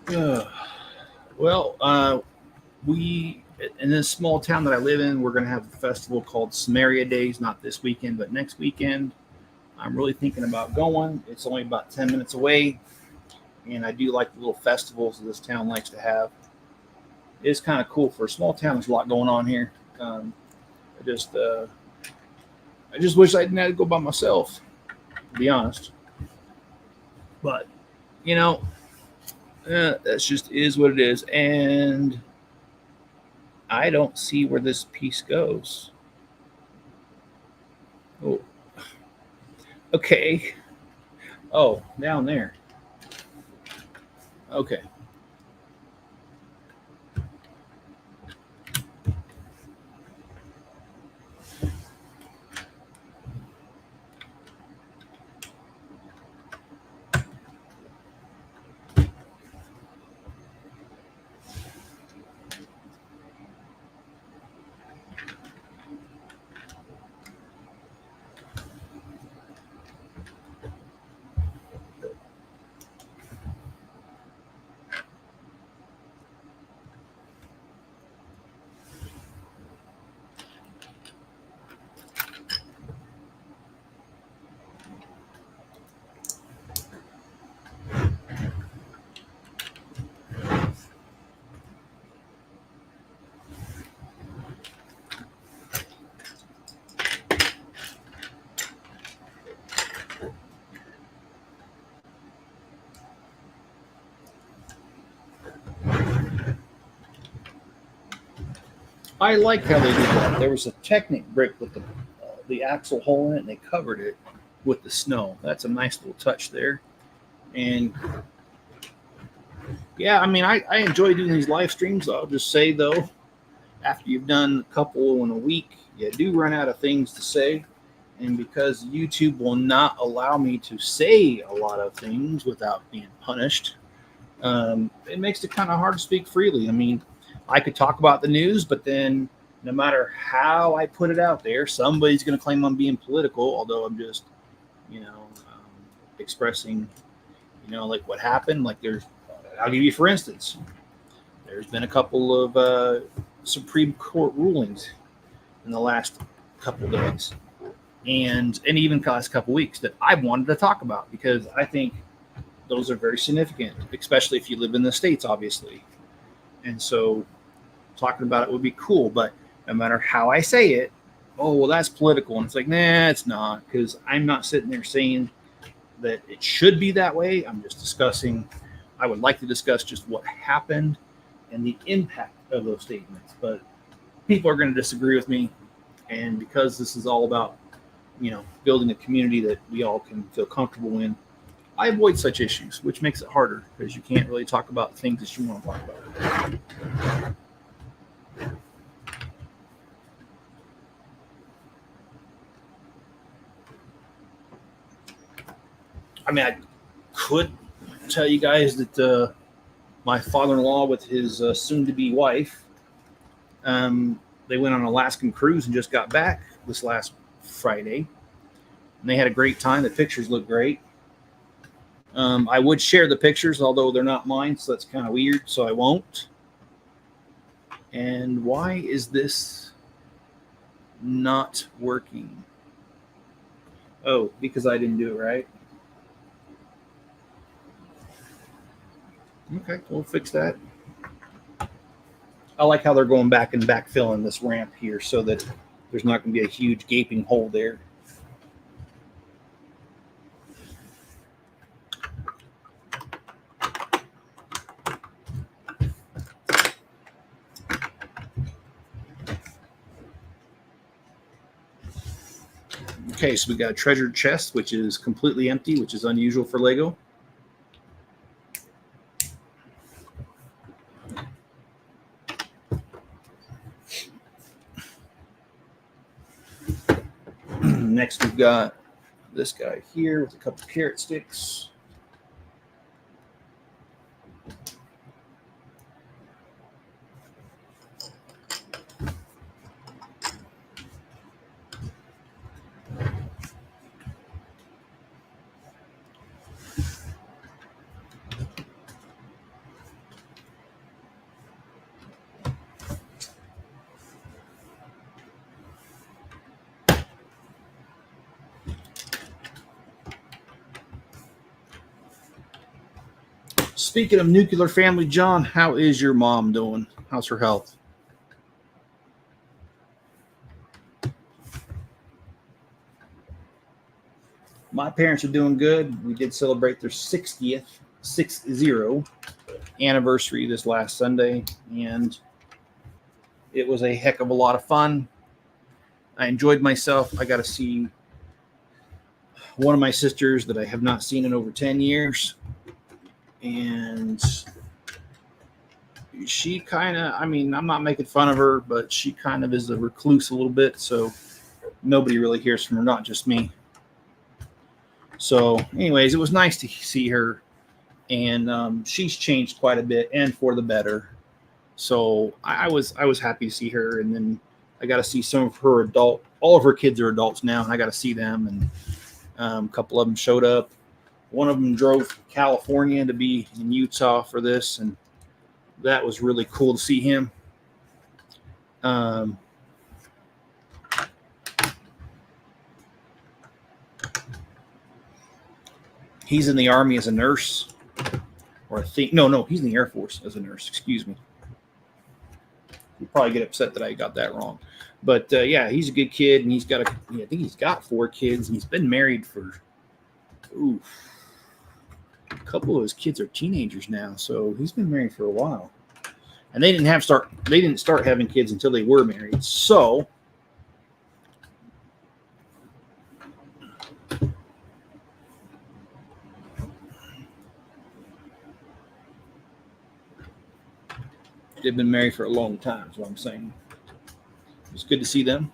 Uh, well, we in this small town that I live in, we're going to have a festival called Samaria Days. Not this weekend, but next weekend. I'm really thinking about going. It's only about 10 minutes away, and I do like the little festivals that this town likes to have. It's kind of cool for a small town. There's a lot going on here. I just, uh, I just wish I didn't have to go by myself, to be honest. But you know, that's just is what it is, and I don't see where this piece goes. Oh, okay. Oh, down there. Okay. I like how they did that. There was a Technic brick with the axle hole in it, and they covered it with the snow. That's a nice little touch there. And yeah, I mean, I enjoy doing these live streams. I'll just say though, after you've done a couple in a week, you do run out of things to say. And because YouTube will not allow me to say a lot of things without being punished, it makes it kind of hard to speak freely. I mean, I could talk about the news, but then no matter how I put it out there, somebody's going to claim I'm being political, although I'm just, expressing, like what happened. Like I'll give you, for instance, there's been a couple of Supreme Court rulings in the last couple of days, and even the last couple of weeks that I wanted to talk about because I think those are very significant, especially if you live in the States, obviously. And so talking about it would be cool, but no matter how I say it, oh, well, that's political. And it's like, nah, it's not, because I'm not sitting there saying that it should be that way. I'm just discussing, I would like to discuss just what happened and the impact of those statements. But people are going to disagree with me. And because this is all about, building a community that we all can feel comfortable in, I avoid such issues, which makes it harder because you can't really talk about things that you want to talk about. I mean, I could tell you guys that my father-in-law with his soon-to-be wife, they went on an Alaskan cruise and just got back this last Friday. And they had a great time. The pictures look great. I would share the pictures, although they're not mine, so that's kind of weird, so I won't. And why is this not working? Oh, because I didn't do it right. Okay, we'll fix that. I like how they're going back and backfilling this ramp here so that there's not going to be a huge gaping hole there. Okay, so we got a treasure chest, which is completely empty, which is unusual for Lego. Next, we've got this guy here with a couple of carrot sticks. Speaking of nuclear family, John, how is your mom doing? How's her health? My parents are doing good. We did celebrate their 60th, 6-0 anniversary this last Sunday, and it was a heck of a lot of fun. I enjoyed myself. I got to see one of my sisters that I have not seen in over 10 years. And she kind of, I mean, I'm not making fun of her, but she kind of is a recluse a little bit. So nobody really hears from her, not just me. So anyways, it was nice to see her. And she's changed quite a bit and for the better. So I was happy to see her. And then I got to see some of her all of her kids are adults now. And I got to see them. And a couple of them showed up. One of them drove from California to be in Utah for this, and that was really cool to see him. He's in the Army as a nurse, or I think no, he's in the Air Force as a nurse. Excuse me. He'll probably get upset that I got that wrong, but yeah, he's a good kid, and I think he's got 4 kids, and he's been married for a couple of his kids are teenagers now, so he's been married for a while. And they didn't start having kids until they were married. So they've been married for a long time, is what I'm saying. It's good to see them.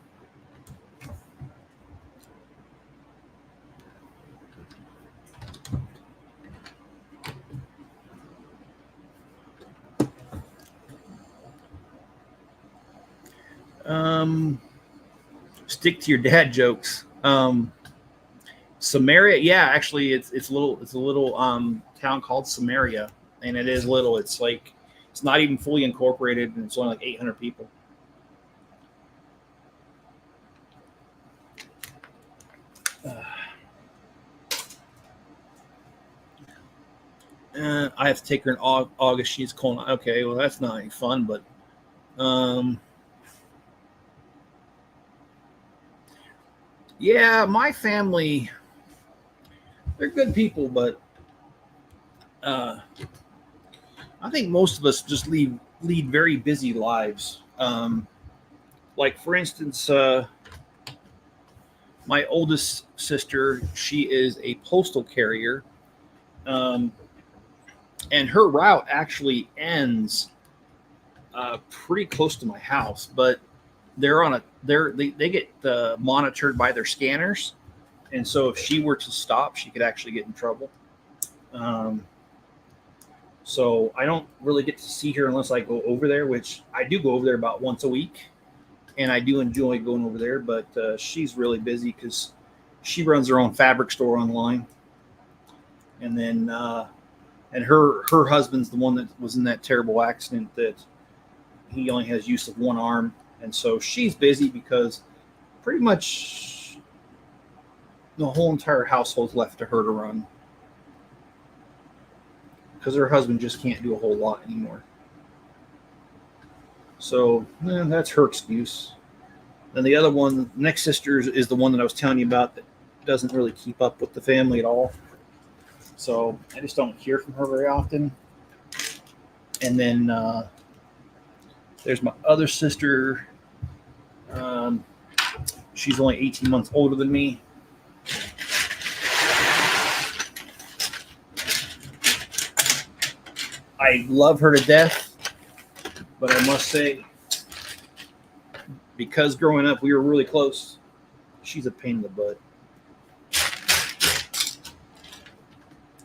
Stick to your dad jokes. Samaria, yeah, actually, it's a little town called Samaria, and it is little. It's not even fully incorporated, and it's only like 800 people. I have to take her in August. She's colon. Okay, well, that's not any fun, but yeah, my family, they're good people, but I think most of us just lead very busy lives. Like, for instance, my oldest sister, she is a postal carrier, and her route actually ends pretty close to my house, but they get monitored by their scanners, and so if she were to stop, she could actually get in trouble. So I don't really get to see her unless I go over there, which I do go over there about once a week, and I do enjoy going over there. But she's really busy because she runs her own fabric store online. and then and her husband's the one that was in that terrible accident that he only has use of one arm, and so she's busy because pretty much the whole entire household's left to her to run because her husband just can't do a whole lot anymore. So that's her excuse. Then the other one, next sister, is the one that I was telling you about that doesn't really keep up with the family at all. So I just don't hear from her very often. And then there's my other sister. She's only 18 months older than me. I love her to death, but I must say, because growing up we were really close, she's a pain in the butt.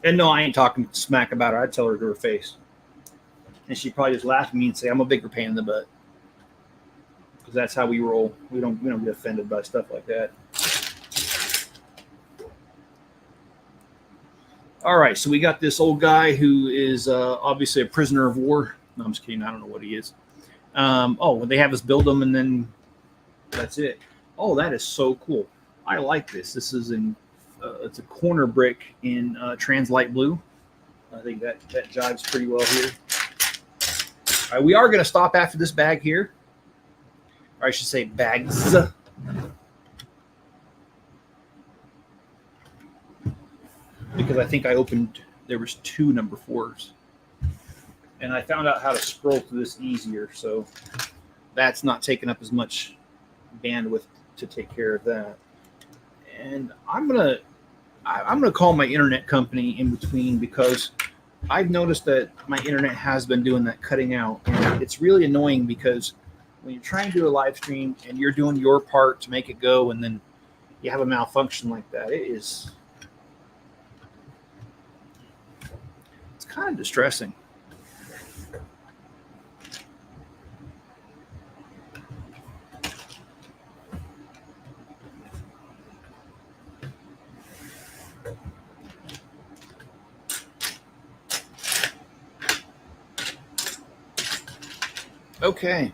And no, I ain't talking smack about her. I'd tell her to her face. And she'd probably just laugh at me and say, I'm a bigger pain in the butt. Because that's how we roll. We don't get offended by stuff like that. All right, so we got this old guy who is obviously a prisoner of war. No, I'm just kidding. I don't know what he is. They have us build them, and then that's it. Oh, that is so cool. I like this. This is it's a corner brick in Translight Blue. I think that jives pretty well here. All right, we are going to stop after this bag here. Or I should say bags. Because I think there was 2 number 4s. And I found out how to scroll through this easier, so that's not taking up as much bandwidth to take care of that. And I'm gonna call my internet company in between, because I've noticed that my internet has been doing that cutting out, and it's really annoying because when you're trying to do a live stream and you're doing your part to make it go, and then you have a malfunction like that, it's kind of distressing. Okay.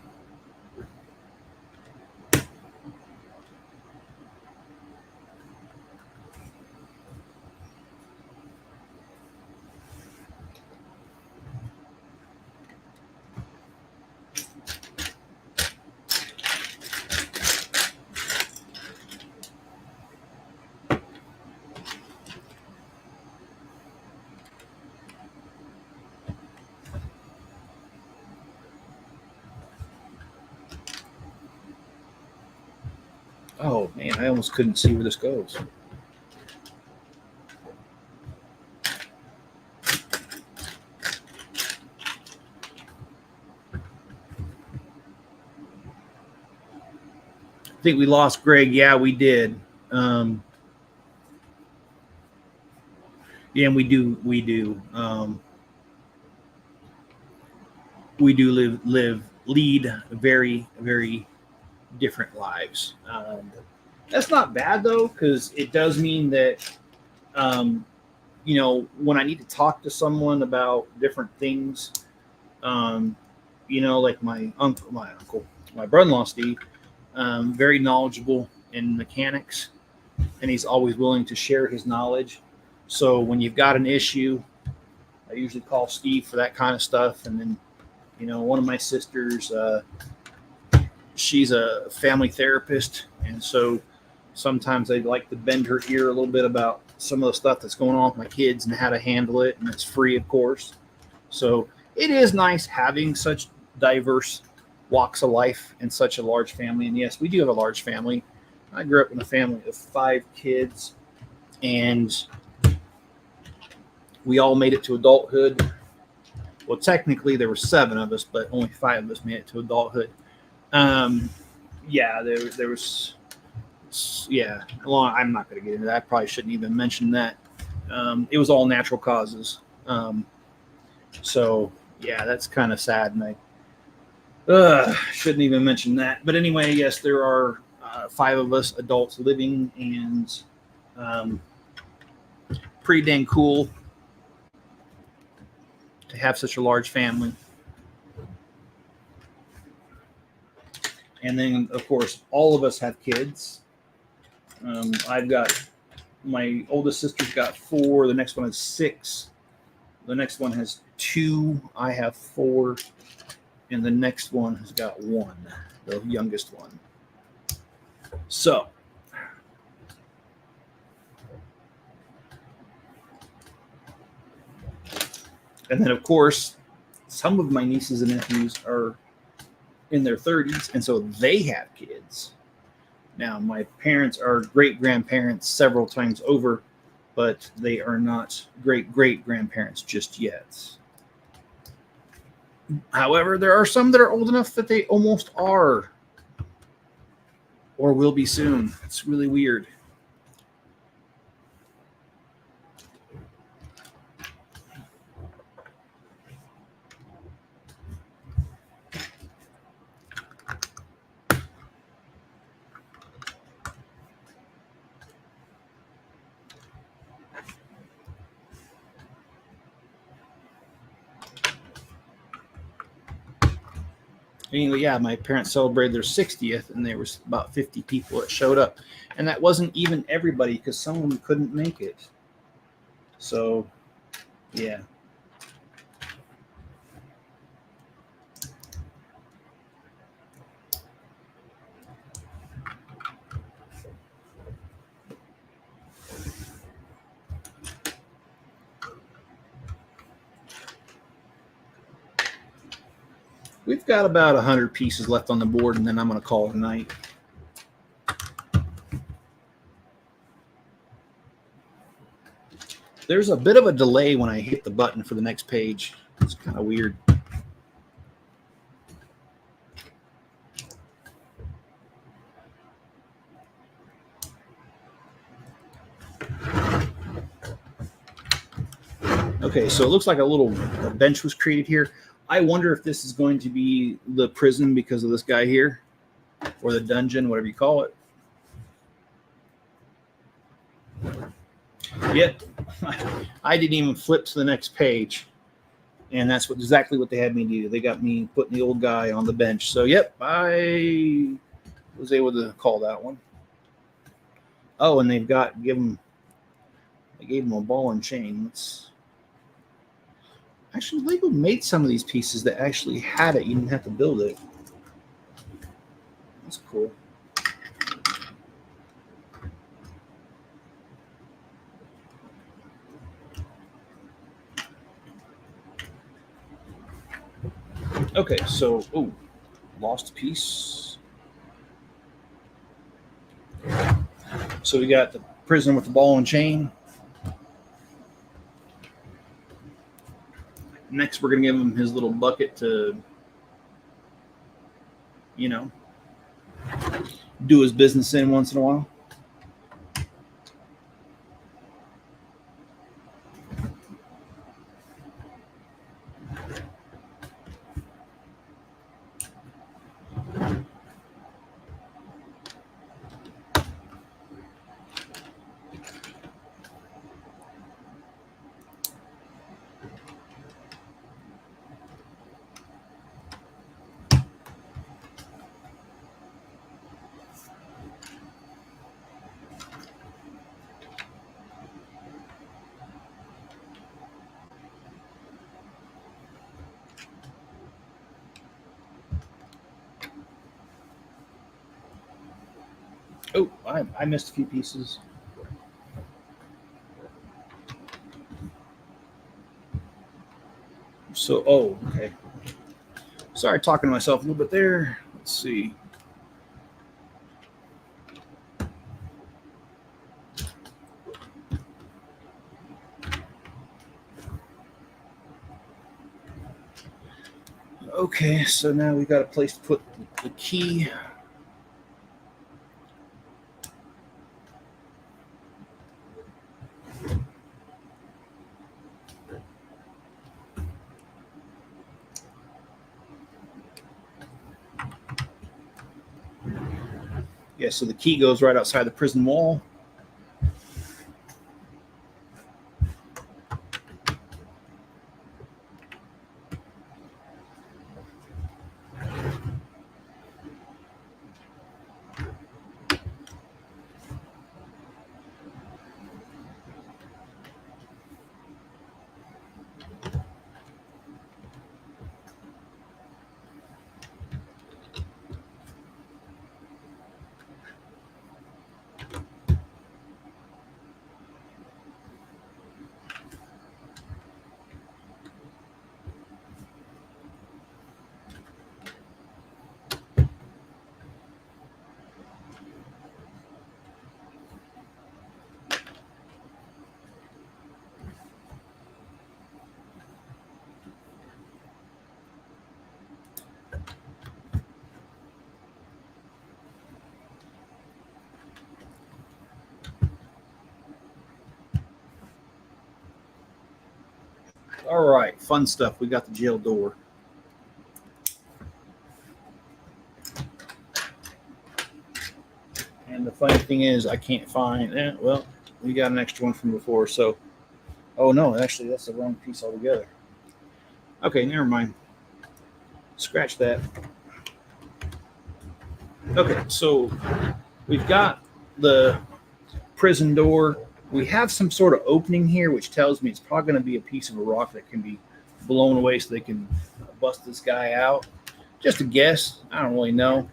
Oh man, I almost couldn't see where this goes. I think we lost Greg. Yeah, we did. Yeah, and we do. We do lead very, very different lives. That's not bad though, because it does mean that, when I need to talk to someone about different things, like my brother-in-law Steve, very knowledgeable in mechanics, and he's always willing to share his knowledge. So when you've got an issue, I usually call Steve for that kind of stuff. And then, one of my sisters, she's a family therapist, and so sometimes I'd like to bend her ear a little bit about some of the stuff that's going on with my kids and how to handle it, and it's free, of course. So it is nice having such diverse walks of life in such a large family. And yes, we do have a large family. I grew up in a family of 5 kids, and we all made it to adulthood. Well, technically there were 7 of us, but only 5 of us made it to adulthood. There was, well, I'm not going to get into that. I probably shouldn't even mention that. It was all natural causes. So yeah, that's kind of sad, and I shouldn't even mention that. But anyway, yes, there are 5 of us adults living, and pretty dang cool. to have such a large family. And then, of course, all of us have kids. I've got, my oldest sister's got 4. The next one has 6. The next one has 2. I have 4. And the next one has got 1, the youngest one. So, and then, of course, some of my nieces and nephews are in their 30s, and so they have kids. Now, my parents are great-grandparents several times over, but they are not great-great-grandparents just yet. However, there are some that are old enough that they almost are, or will be soon. It's really weird. Anyway, yeah, my parents celebrated their 60th, and there was about 50 people that showed up. And that wasn't even everybody, because some of them couldn't make it. So, yeah. We've got about 100 pieces left on the board, and then I'm going to call it a night. There's a bit of a delay when I hit the button for the next page. It's kind of weird. Okay, so it looks like a bench was created here. I wonder if this is going to be the prison because of this guy here, or the dungeon, whatever you call it. Yep, I didn't even flip to the next page, and that's exactly what they had me do. They got me putting the old guy on the bench. So, yep, I was able to call that one. Oh, and they gave him a ball and chain. Actually, Lego made some of these pieces that actually had it. You didn't have to build it. That's cool. Okay, so, lost a piece. So we got the prison with the ball and chain. Next, we're going to give him his little bucket to, do his business in once in a while. Oh, I missed a few pieces. So, okay. Sorry, talking to myself a little bit there. Let's see. Okay, so now we got a place to put the key. Yeah, so the key goes right outside the prison wall. All right, fun stuff. We got the jail door. And the funny thing is, I can't find it. Well, we got an extra one from before. So, oh no, actually, that's the wrong piece altogether. Okay, never mind. Scratch that. Okay, so we've got the prison door. We have some sort of opening here, which tells me it's probably going to be a piece of a rock that can be blown away so they can bust this guy out. Just a guess. I don't really know.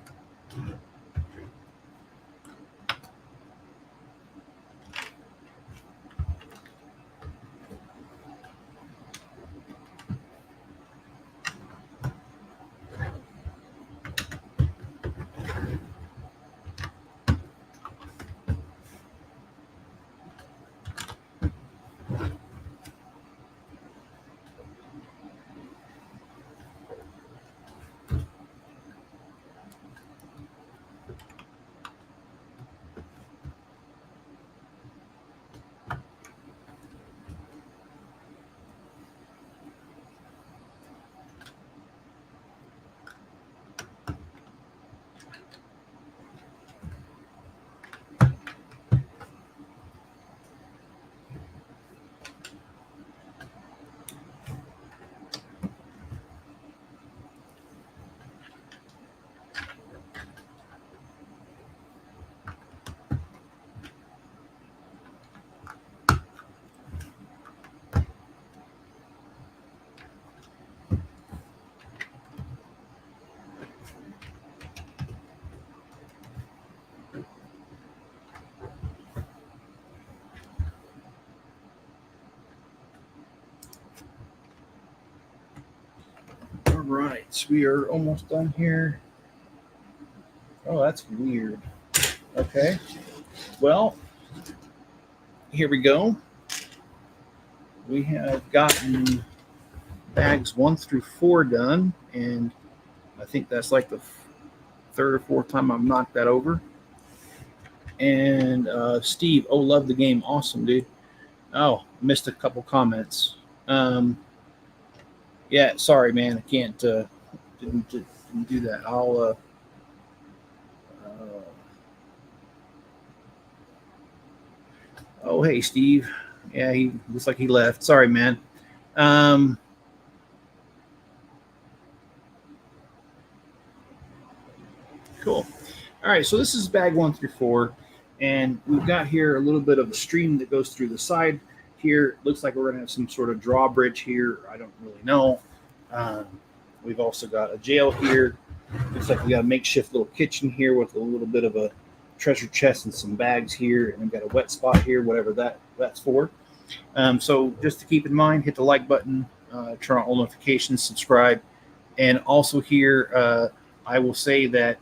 All right, we are almost done here. Oh, that's weird. Okay, well, here we go. We have gotten bags 1 through 4 done, and I think that's like the third or fourth time I've knocked that over. And Steve, oh, love the game. Awesome, dude. Oh, missed a couple comments. Yeah, sorry, man. I can't, didn't do that. I'll, oh, hey, Steve. Yeah, he looks like he left. Sorry, man. Cool. All right, so this is bag 1 through 4, and we've got here a little bit of a stream that goes through the side here. Looks like we're going to have some sort of drawbridge here. I don't really know. We've also got a jail here. Looks like we got a makeshift little kitchen here with a little bit of a treasure chest and some bags here, and we've got a wet spot here, whatever that's for. So just to keep in mind, hit the like button, turn on all notifications, subscribe, and also here I will say that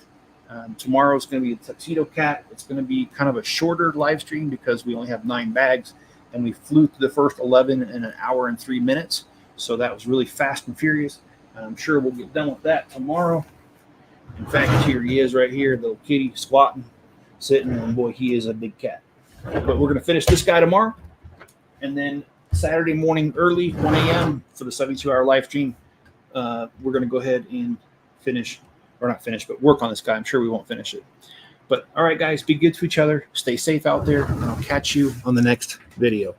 tomorrow is going to be a Tuxedo Cat. It's going to be kind of a shorter live stream because we only have 9 bags, and we flew through the first 11 in an hour and 3 minutes. So that was really fast and furious. I'm sure we'll get done with that tomorrow. In fact, here he is right here, little kitty squatting, sitting, and boy, he is a big cat. But we're going to finish this guy tomorrow. And then Saturday morning early, 1 a.m. for the 72-hour live stream, we're going to go ahead and finish, or not finish, but work on this guy. I'm sure we won't finish it. But all right, guys, be good to each other. Stay safe out there, and I'll catch you on the next video.